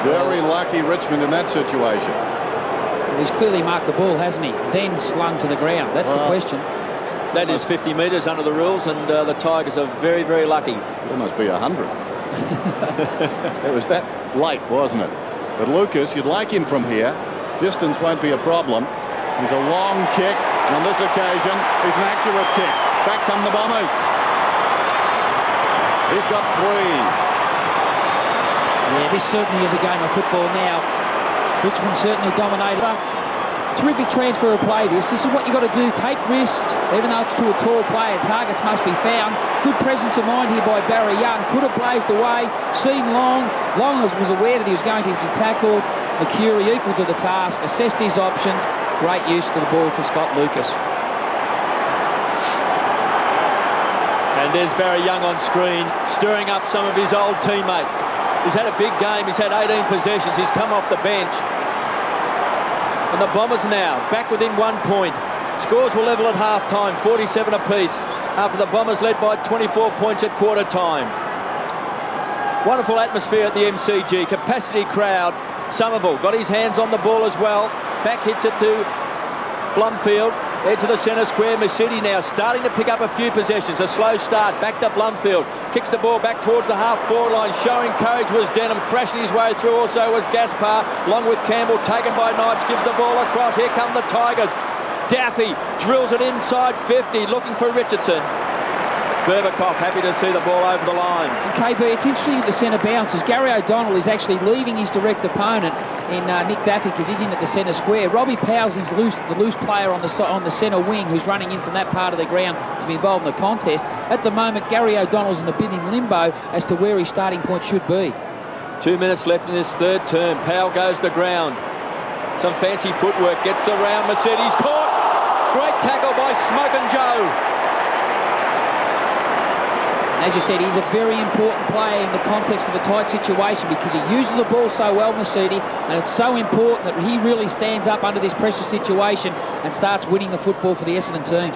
very lucky Richmond in that situation. He's clearly marked the ball, hasn't he? Then slung to the ground. That's the question. That is 50 metres under the rules, and the Tigers are very, very lucky. It must be 100. It was that late, wasn't it? But Lucas, you'd like him from here. Distance won't be a problem. He's a long kick. And on this occasion, he's an accurate kick. Back come the Bombers. He's got 3. Yeah, this certainly is a game of football now. Richmond certainly dominated. Terrific transfer of play this. This is what you've got to do. Take risks, even though it's to a tall player. Targets must be found. Good presence of mind here by Barry Young. Could have blazed away. Seen Long. Long was aware that he was going to be tackled. Mercury equal to the task. Assessed his options. Great use of the ball to Scott Lucas. And there's Barry Young on screen, stirring up some of his old teammates. He's had a big game. He's had 18 possessions. He's come off the bench. And the Bombers now back within 1 point. Scores were level at half-time, 47 apiece, after the Bombers led by 24 points at quarter-time. Wonderful atmosphere at the MCG, capacity crowd. Somerville got his hands on the ball as well. Back hits it to Blumfield. Head to the centre square. Mercedes now starting to pick up a few possessions. A slow start. Back to Blumfield. Kicks the ball back towards the half-forward line. Showing courage was Denham. Crashing his way through also was Gaspar. Along with Campbell. Taken by Knights. Gives the ball across. Here come the Tigers. Daffy drills it inside 50. Looking for Richardson. Berbakoff happy to see the ball over the line. And KB, it's interesting at the centre bounces. Gary O'Donnell is actually leaving his direct opponent in Nick Daffy because he's in at the centre square. Robbie Powell's the loose player on the centre wing who's running in from that part of the ground to be involved in the contest. At the moment, Gary O'Donnell's in a bit in limbo as to where his starting point should be. 2 minutes left in this third term. Powell goes to the ground. Some fancy footwork. Gets around Mercedes. Caught. Great tackle by Smokin' Joe. As you said, he's a very important player in the context of a tight situation because he uses the ball so well, Mercedes, and it's so important that he really stands up under this pressure situation and starts winning the football for the Essendon team.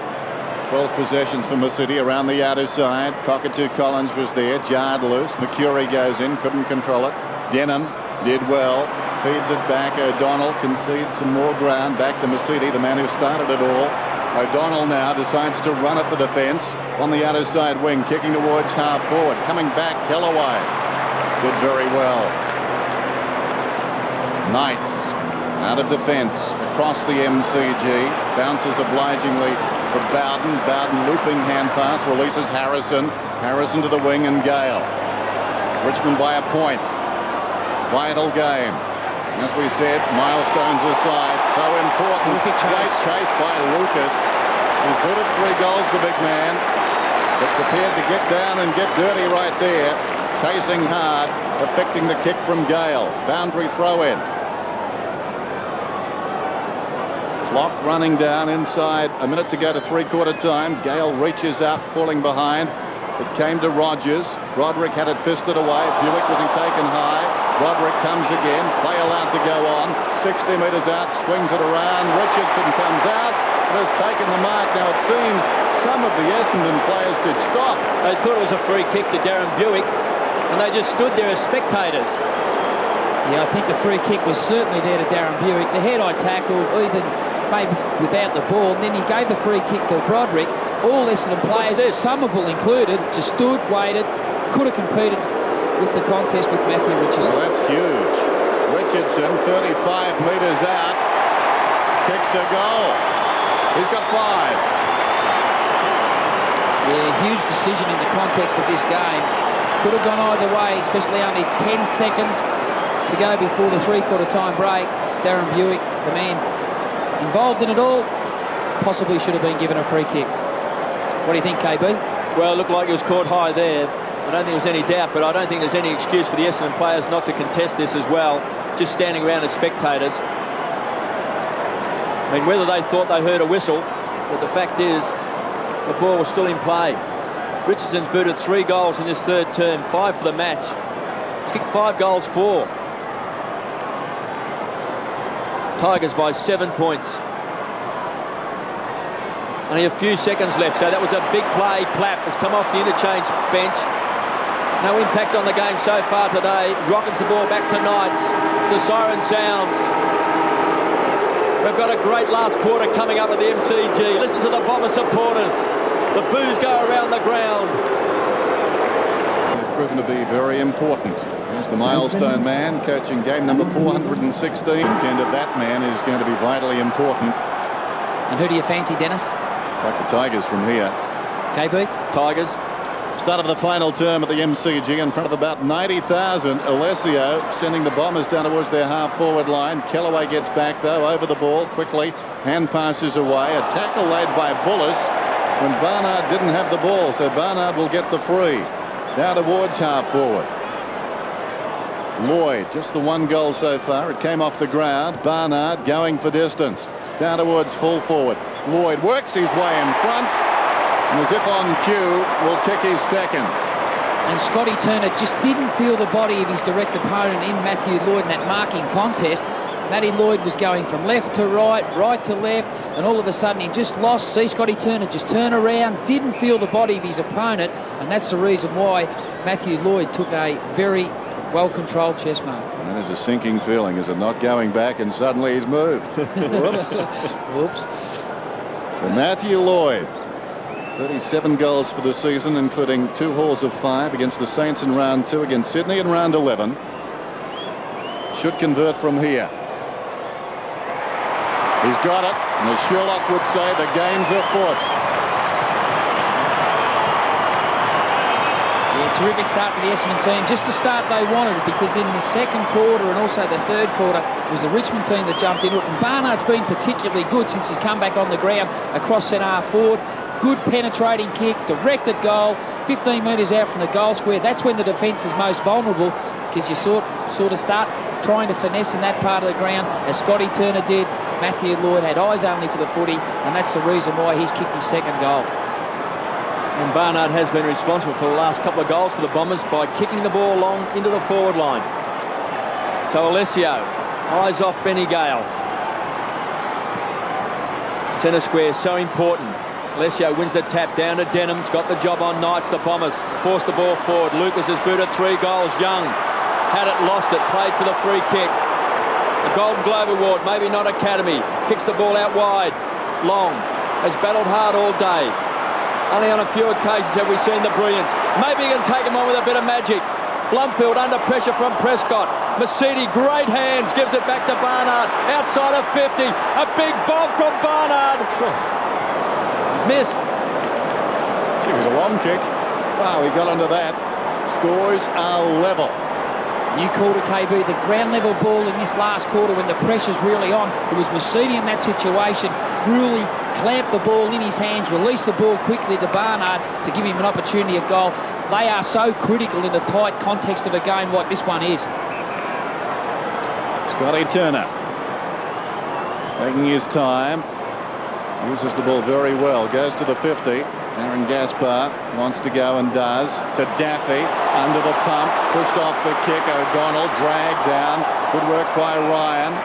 12 possessions for Mercedes around the outer side. Cockatoo Collins was there, jarred loose. McCurry goes in, couldn't control it. Denham did well, feeds it back. O'Donnell concedes some more ground. Back to Mercedes, the man who started it all. O'Donnell now decides to run at the defence on the outer side wing, kicking towards half forward. Coming back, Kellaway did very well. Knights out of defence across the MCG. Bounces obligingly for Bowden. Bowden looping hand pass, releases Harrison. Harrison to the wing and Gale. Richmond by a point. Vital game. As we said, milestones aside, so important. Great chase by Lucas. He's put it 3 goals, the big man, but prepared to get down and get dirty right there. Chasing hard, affecting the kick from Gale. Boundary throw in. Clock running down inside. A minute to go to three-quarter time. Gale reaches up, falling behind. It came to Rogers. Broderick had it fisted away. Buick, was he taken high? Broderick comes again. Play allowed to go on. 60 metres out, swings it around. Richardson comes out. It has taken the mark. Now it seems some of the Essendon players did stop. They thought it was a free kick to Darren Buick, and they just stood there as spectators. Yeah, I think the free kick was certainly there to Darren Buick. The head-eye tackle, even maybe without the ball, and then he gave the free kick to Broderick. All Essendon players, Somerville included, just stood, waited, could have competed with the contest with Matthew Richardson. Well, that's huge. Richardson, 35 metres out, kicks a goal. He's got 5. Yeah, huge decision in the context of this game. Could have gone either way, especially only 10 seconds to go before the three-quarter time break. Darren Buick, the man involved in it all, possibly should have been given a free kick. What do you think, KB? Well, it looked like he was caught high there. I don't think there was any doubt, but I don't think there's any excuse for the Essendon players not to contest this as well, just standing around as spectators. I mean, whether they thought they heard a whistle, but the fact is the ball was still in play. Richardson's booted 3 goals in this third term, 5 for the match. He's kicked 5 goals, 4. Tigers by 7 points. Only a few seconds left, so that was a big play. Plapp has come off the interchange bench. No impact on the game so far today. Rockets the ball back to Knights. The siren sounds. We've got a great last quarter coming up at the MCG. Listen to the Bomber supporters. The boos go around the ground. They've proven to be very important. There's the milestone man coaching game number 416. Intended that man is going to be vitally important. And who do you fancy, Dennis? Like the Tigers from here. KB? Tigers. Start of the final term at the MCG in front of about 90,000. Alessio sending the Bombers down towards their half-forward line. Kellaway gets back, though, over the ball quickly. Hand passes away. A tackle laid by Bullis when Barnard didn't have the ball, so Barnard will get the free. Down towards half-forward. Lloyd, just the 1 goal so far. It came off the ground. Barnard going for distance. Down towards full forward. Lloyd works his way in front. And as if on cue, will kick his second. And Scotty Turner just didn't feel the body of his direct opponent in Matthew Lloyd in that marking contest. Matty Lloyd was going from left to right, right to left, and all of a sudden he just lost. See Scotty Turner just turn around, didn't feel the body of his opponent, and that's the reason why Matthew Lloyd took a very well-controlled chest mark. That is a sinking feeling, is it not? Going back and suddenly he's moved. Whoops. Whoops. So Matthew Lloyd, 37 goals for the season, including 2 hauls of 5 against the Saints in round 2, against Sydney in round 11. Should convert from here. He's got it, and as Sherlock would say, the game's afoot. Yeah, terrific start to the Essendon team. Just the start they wanted, because in the second quarter and also the third quarter, it was the Richmond team that jumped into it. And Barnard's been particularly good since he's come back on the ground across centre half forward. Good penetrating kick, directed goal, 15 metres out from the goal square. That's when the defence is most vulnerable, because you sort of start trying to finesse in that part of the ground, as Scotty Turner did. Matthew Lloyd had eyes only for the footy, and that's the reason why he's kicked his second goal. And Barnard has been responsible for the last couple of goals for the Bombers by kicking the ball long into the forward line. So Alessio, eyes off Benny Gale. Centre square, so important. Alessio wins the tap down to Denham's, got the job on Knights. The Bombers force the ball forward. Lucas has booted 3 goals. Young had it, lost it, played for the free kick. The Golden Globe Award, maybe not Academy. Kicks the ball out wide. Long has battled hard all day. Only on a few occasions have we seen the brilliance. Maybe he can take him on with a bit of magic. Blumfield under pressure from Prescott. Mercedes, great hands, gives it back to Barnard. Outside of 50, a big bomb from Barnard. He's missed. Gee, it was a long kick. Wow, he got under that. Scores are level. New call to KB, the ground level ball in this last quarter when the pressure's really on. It was Mercedes in that situation, really clamped the ball in his hands, released the ball quickly to Barnard to give him an opportunity of goal. They are so critical in the tight context of a game like this one is. Scotty Turner taking his time, uses the ball very well, goes to the 50. Aaron Gaspar wants to go and does. To Daffy, under the pump, pushed off the kick. O'Donnell dragged down. Good work by Ryan.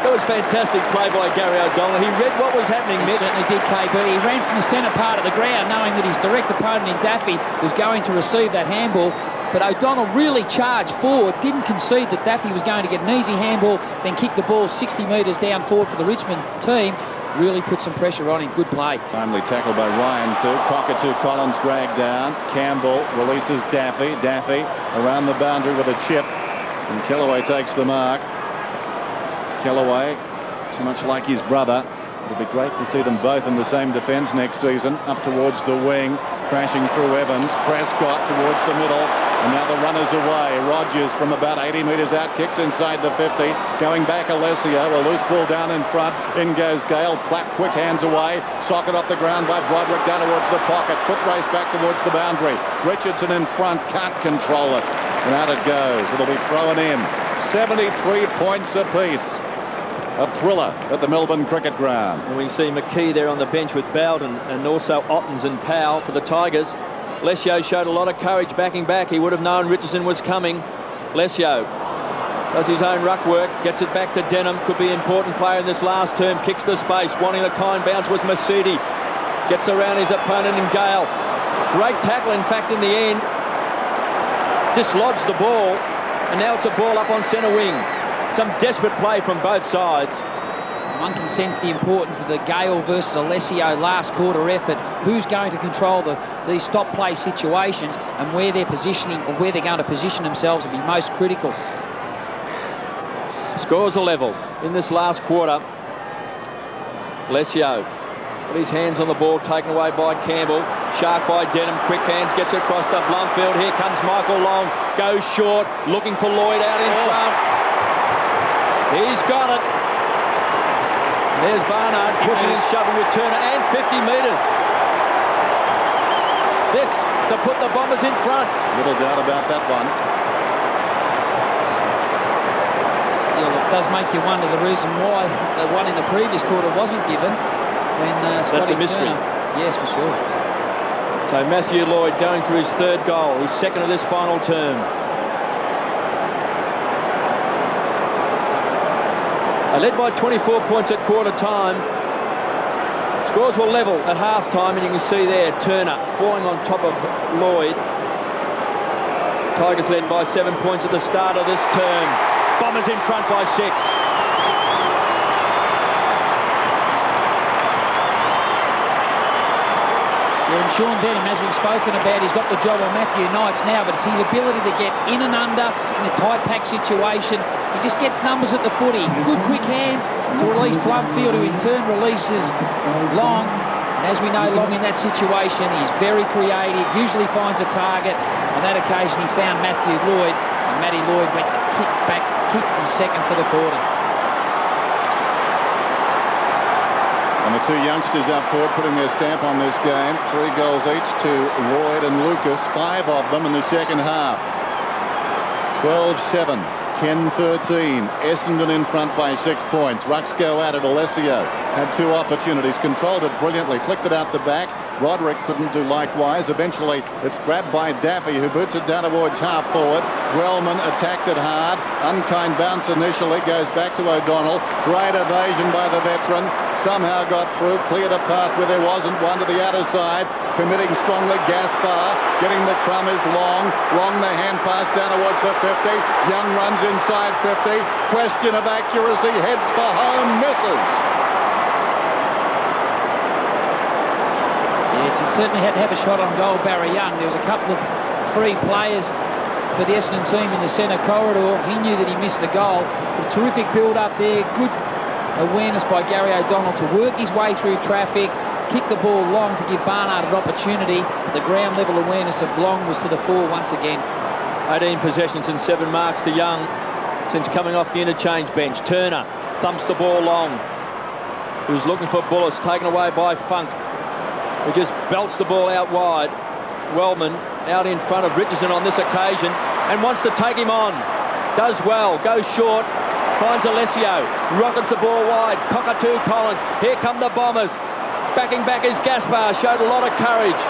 That was fantastic play by Gary O'Donnell. He read what was happening, He Mick. certainly did, KB. He ran from the centre part of the ground, knowing that his direct opponent in Daffy was going to receive that handball. But O'Donnell really charged forward, didn't concede that Daffy was going to get an easy handball, then kicked the ball 60 metres down forward for the Richmond team. Really put some pressure on him. Good play. Timely tackle by Ryan too. Cockatoo Collins dragged down. Campbell releases Daffy. Daffy around the boundary with a chip. And Kellaway takes the mark. Kellaway, so much like his brother. It'll be great to see them both in the same defence next season. Up towards the wing. Crashing through Evans. Prescott towards the middle. And now the runner's away. Rogers from about 80 metres out kicks inside the 50. Going back Alessio. A loose ball down in front. In goes Gale. Platt quick hands away. Socket off the ground by Broderick down towards the pocket. Foot race back towards the boundary. Richardson in front. Can't control it. And out it goes. It'll be thrown in. 73 points apiece. A thriller at the Melbourne Cricket Ground. And we see McKee there on the bench with Bowden and also Ottens and Powell for the Tigers. Lesio showed a lot of courage backing back. He would have known Richardson was coming. Lesio does his own ruck work, gets it back to Denham. Could be an important player in this last term. Kicks to space, wanting a kind bounce was Mercedes. Gets around his opponent in Gale. Great tackle, in fact, in the end. Dislodged the ball, and now it's a ball up on centre wing. Some desperate play from both sides. One can sense the importance of the Gale versus Alessio last quarter effort. Who's going to control these stop play situations and where they're positioning or where they're going to position themselves will be most critical. Scores a level in this last quarter. Alessio got his hands on the ball, taken away by Campbell. Shark by Denham, quick hands, gets it across to Blumfield. Here comes Michael Long, goes short, looking for Lloyd out in front. He's got it. There's Barnard pushing and shoving with Turner and 50 metres. This to put the Bombers in front. Little doubt about that one. Yeah, well, it does make you wonder the reason why the one in the previous quarter wasn't given when Scotty That's a mystery. Turner. Yes, for sure. So Matthew Lloyd going for his third goal, his second of this final term. They led by 24 points at quarter time. Scores were level at half time, and you can see there Turner falling on top of Lloyd. Tigers led by 7 points at the start of this term. Bombers in front by 6. And Sean Denham, as we've spoken about, he's got the job on Matthew Knights now, but it's his ability to get in and under in the tight pack situation. He just gets numbers at the footy. Good quick hands to release Blumfield, who in turn releases Long. And as we know, Long in that situation, he's very creative, usually finds a target. On that occasion, he found Matthew Lloyd, and Matty Lloyd went kicked his second for the quarter. And the two youngsters up forward putting their stamp on this game. 3 goals each to Lloyd and Lucas, 5 of them in the second half. 12-7, 10-13. Essendon in front by 6 points. Rucks go at it. Alessio had 2 opportunities, controlled it brilliantly, flicked it out the back. Roderick couldn't do likewise. Eventually it's grabbed by Daffy, who boots it down towards half forward. Wellman attacked it hard. Unkind bounce initially, goes back to O'Donnell. Great evasion by the veteran. Somehow got through, cleared a path where there wasn't one to the outer side. Committing strongly, Gaspar. Getting the crumb is Long. Long the hand pass down towards the 50. Young runs inside 50. Question of accuracy, heads for home, misses. Yes, he certainly had to have a shot on goal, Barry Young. There was a couple of free players for the Essendon team in the centre corridor. He knew that he missed the goal. But a terrific build-up there. Good awareness by Gary O'Donnell to work his way through traffic, kick the ball long to give Barnard an opportunity. But the ground level awareness of Long was to the fore once again. 18 possessions and 7 marks to Young since coming off the interchange bench. Turner thumps the ball long. He was looking for bullets, taken away by Funk, who just belts the ball out wide. Wellman out in front of Richardson on this occasion and wants to take him on. Does well, goes short, finds Alessio, rockets the ball wide. Cockatoo Collins, here come the Bombers. Backing back is Gaspar, showed a lot of courage.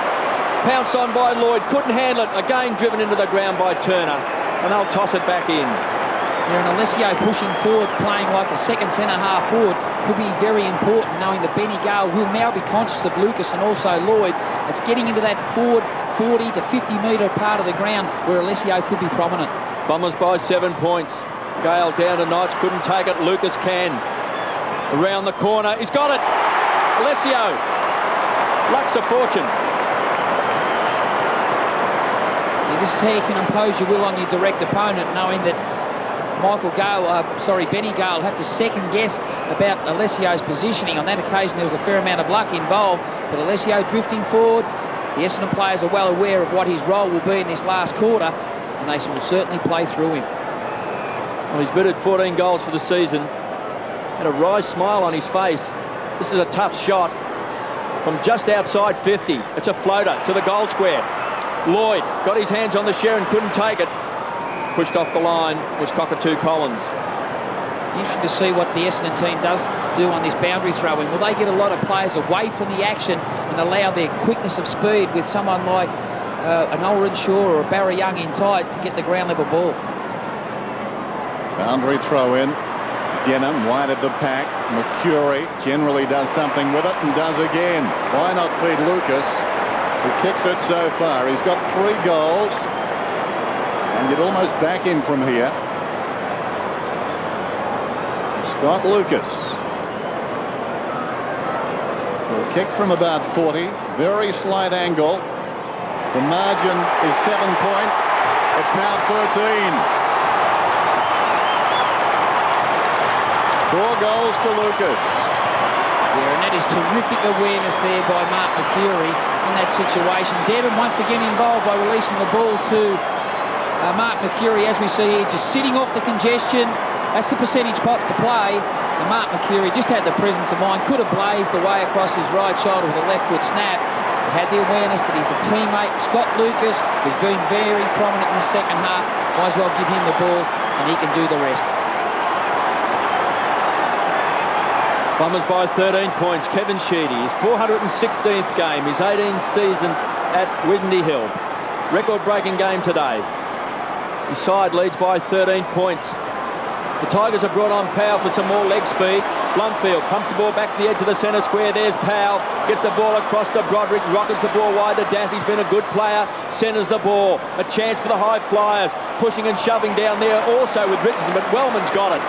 Pounced on by Lloyd, couldn't handle it. Again driven into the ground by Turner, and they'll toss it back in. Yeah, and Alessio pushing forward, playing like a second centre-half forward, could be very important, knowing that Benny Gale will now be conscious of Lucas and also Lloyd. It's getting into that forward 40 to 50 metre part of the ground where Alessio could be prominent. Bombers by 7 points. Gale down to Knights, couldn't take it. Lucas can. Around the corner, he's got it. Alessio, luck's a fortune. Yeah, this is how you can impose your will on your direct opponent, knowing that Benny Gale have to second guess about Alessio's positioning. On that occasion, there was a fair amount of luck involved, but Alessio drifting forward. The Essendon players are well aware of what his role will be in this last quarter, and they will certainly play through him. Well, he's bitted 14 goals for the season. Had a wry smile on his face. This is a tough shot from just outside 50. It's a floater to the goal square. Lloyd got his hands on the share and couldn't take it. Pushed off the line was Cockatoo Collins. Interesting to see what the Essendon team does do on this boundary throwing. Will they get a lot of players away from the action and allow their quickness of speed with someone like an Oren Shaw or a Barry Young in tight to get the ground level ball? Boundary throw in. Denham wide of the pack. Mercury generally does something with it and does again. Why not feed Lucas, who kicks it so far? He's got 3 goals. And you'd almost back him from here. Scott Lucas. A kick from about 40. Very slight angle. The margin is 7 points. It's now 13. 4 goals to Lucas. Yeah, and that is terrific awareness there by Mark Mercury in that situation. Devon once again involved by releasing the ball to Mark Mercury, as we see here, just sitting off the congestion. That's the percentage pot to play. And Mark Mercury just had the presence of mind, could have blazed away across his right shoulder with a left foot snap. Had the awareness that he's a teammate, Scott Lucas, who's been very prominent in the second half. Might as well give him the ball and he can do the rest. Bombers by 13 points. Kevin Sheedy, his 416th game, his 18th season at Windy Hill. Record-breaking game today. His side leads by 13 points. The Tigers have brought on Powell for some more leg speed. Blumfield pumps the ball back to the edge of the centre square. There's Powell. Gets the ball across to Broderick. Rockets the ball wide to Daffy. He's been a good player. Centres the ball. A chance for the high flyers. Pushing and shoving down there also with Richardson, but Wellman's got it.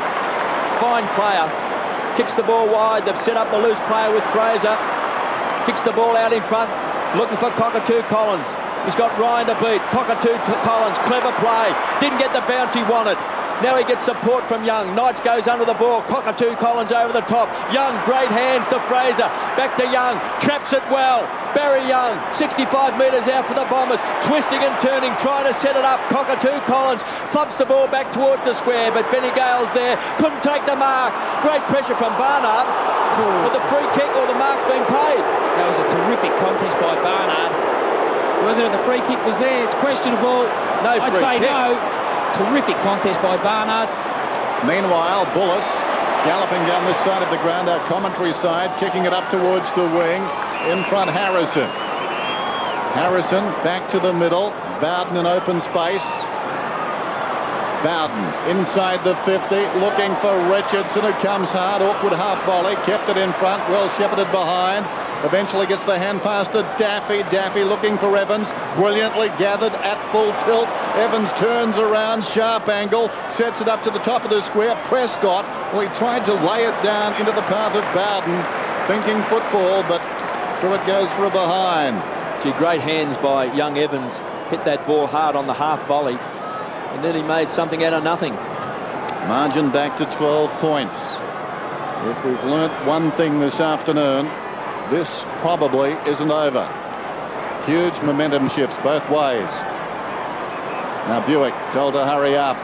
Fine player. Kicks the ball wide. They've set up the loose player with Fraser. Kicks the ball out in front. Looking for Cockatoo Collins. He's got Ryan to beat. Cockatoo Collins. Clever play. Didn't get the bounce he wanted. Now he gets support from Young. Knights goes under the ball. Cockatoo Collins over the top. Young, great hands to Fraser. Back to Young. Traps it well. Barry Young, 65 metres out for the Bombers. Twisting and turning, trying to set it up. Cockatoo Collins thumps the ball back towards the square, but Benny Gale's there. Couldn't take the mark. Great pressure from Barnard. But the free kick or the mark's been paid. That was a terrific contest by Barnard. Whether the free kick was there, it's questionable. No I'd free say kick. no. Terrific contest by Barnard. Meanwhile, Bullis galloping down this side of the ground, our commentary side, kicking it up towards the wing. In front, Harrison. Harrison back to the middle. Bowden in open space. Bowden inside the 50, looking for Richardson, who comes hard. Awkward half volley, kept it in front, well shepherded behind. Eventually gets the hand pass to Daffy. Daffy looking for Evans. Brilliantly gathered at full tilt. Evans turns around, sharp angle, sets it up to the top of the square. Prescott, well, he tried to lay it down into the path of Bowden, thinking football, but through it goes for a behind. Gee, great hands by young Evans. Hit that ball hard on the half volley and then he made something out of nothing. Margin back to 12 points. If we've learnt one thing this afternoon, this probably isn't over. Huge momentum shifts both ways. Now Buick told to hurry up.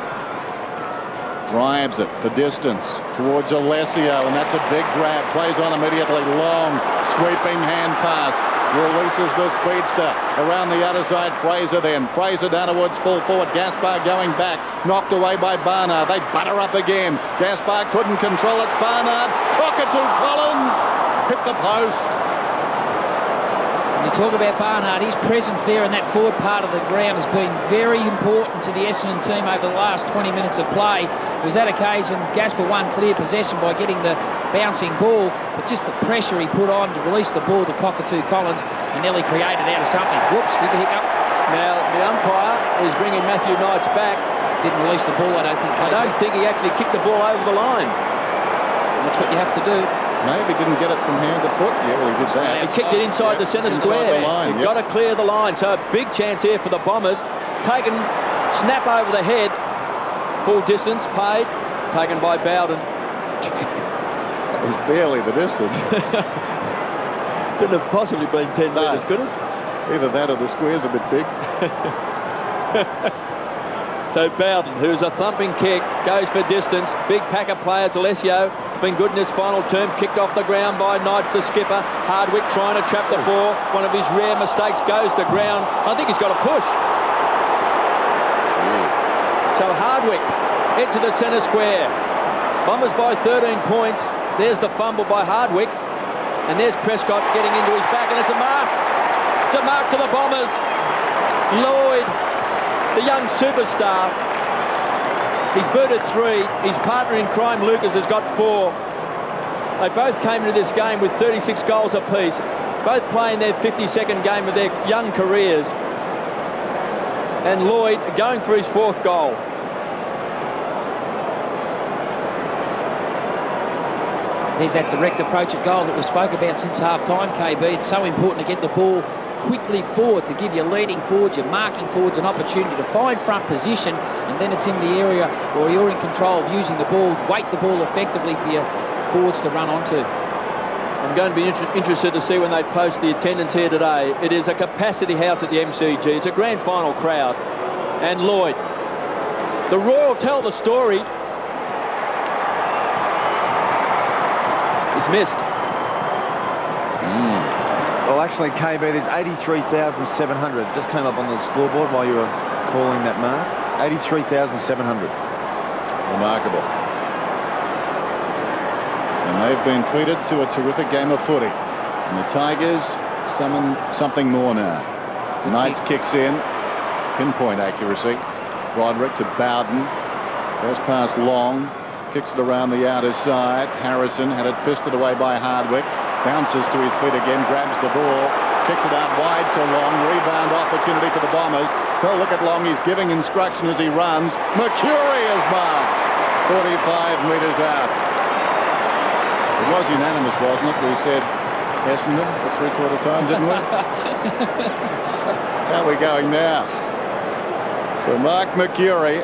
Drives it for distance towards Alessio, and that's a big grab. Plays on immediately. Long, sweeping hand pass. Releases the speedster. Around the other side, Fraser then. Fraser down towards full forward. Gaspar going back. Knocked away by Barnard. They butter up again. Gaspar couldn't control it. Barnard. Cockatoo Collins. Hit the post. You talk about Barnard, his presence there in that forward part of the ground has been very important to the Essendon team over the last 20 minutes of play. It was that occasion Gaspar won clear possession by getting the bouncing ball, but just the pressure he put on to release the ball to Cockatoo Collins and nearly created out of something. Whoops, here's a hiccup. Now the umpire is bringing Matthew Knights back. Didn't release the ball, I don't think. I don't think he actually kicked the ball over the line. That's what you have to do. Maybe didn't get it from hand to foot. Yeah, well, he did that. He kicked it inside the centre square. You've got to clear the line. So a big chance here for the Bombers. Taken, snap over the head. Full distance, paid. Taken by Bowden. That was barely the distance. Couldn't have possibly been 10 metres, could it? Either that or the square's a bit big. So Bowden, who's a thumping kick, goes for distance. Big pack of players. Alessio has been good in his final term. Kicked off the ground by Knights, the skipper. Hardwick trying to trap the ball. One of his rare mistakes, goes to ground. I think he's got a push. So Hardwick, edge of the centre square. Bombers by 13 points. There's the fumble by Hardwick. And there's Prescott getting into his back, and it's a mark. It's a mark to the Bombers. Lloyd, the young superstar, he's booted 3. His partner in crime, Lucas, has got 4. They both came into this game with 36 goals apiece, both playing their 52nd game of their young careers. And Lloyd going for his 4th goal. There's that direct approach at goal that we spoke about since half-time, KB. It's so important to get the ball quickly forward, to give your leading forwards, your marking forwards an opportunity to find front position, and then it's in the area where you're in control of using the ball, weight the ball effectively for your forwards to run onto. I'm going to be interested to see when they post the attendance here today. It is a capacity house at the MCG. It's a grand final crowd. And Lloyd, the Royal tell the story. He's missed. Well, actually, KB, there's 83,700. Just came up on the scoreboard while you were calling that mark. 83,700. Remarkable. And they've been treated to a terrific game of footy. And the Tigers summon something more now. Good Knights kick. kicks in. Pinpoint accuracy. Roderick to Bowden. Goes past Long. Kicks it around the outer side. Harrison had it fisted away by Hardwick. Bounces to his feet again. Grabs the ball. Kicks it out wide to Long. Rebound opportunity for the Bombers. Well, look at Long. He's giving instruction as he runs. Mercury is marked. 45 metres out. It was unanimous, wasn't it? We said Essendon at three-quarter time, didn't we? How are we going now? So Mark Mercury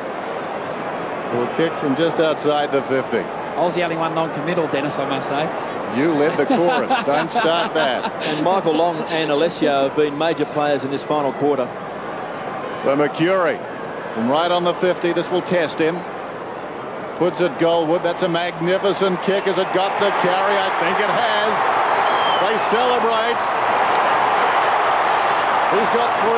will kick from just outside the 50. I was the only one non-committal, Dennis, I must say. You led the chorus. Don't start that. And Michael Long and Alessio have been major players in this final quarter. So Mercury from right on the 50. This will test him. Puts it goalward. That's a magnificent kick. Has it got the carry? I think it has. They celebrate. He's got 3.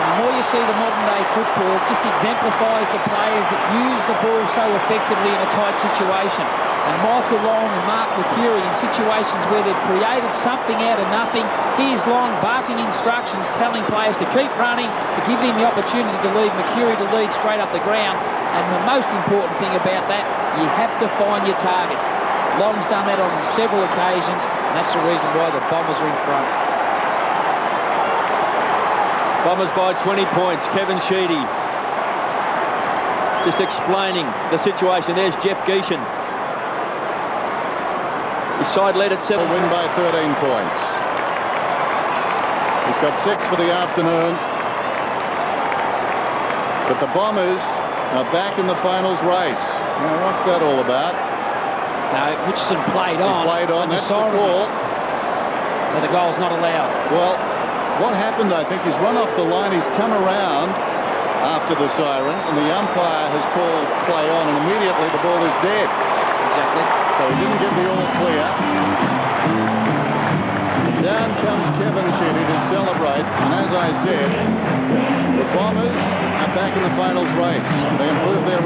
The more you see the modern-day football, it just exemplifies the players that use the ball so effectively in a tight situation. And Michael Long and Mark Mercury in situations where they've created something out of nothing. Here's Long barking instructions, telling players to keep running, to give him the opportunity to lead, Mercury to lead straight up the ground. And the most important thing about that, you have to find your targets. Long's done that on several occasions, and that's the reason why the Bombers are in front. Bombers by 20 points. Kevin Sheedy just explaining the situation. There's Jeff Geeshan. His side led at 7. Win by 13 points. He's got 6 for the afternoon. But the Bombers are back in the finals race. Now, what's that all about? No, Richardson played on. He played on. That's the call. So the goal's not allowed. Well, what happened, I think, he's run off the line. He's come around after the siren, and the umpire has called play on, and immediately the ball is dead. Exactly. So he didn't get the all clear. Down comes Kevin Sheedy to celebrate, and as I said, the Bombers are back in the finals race. They improved their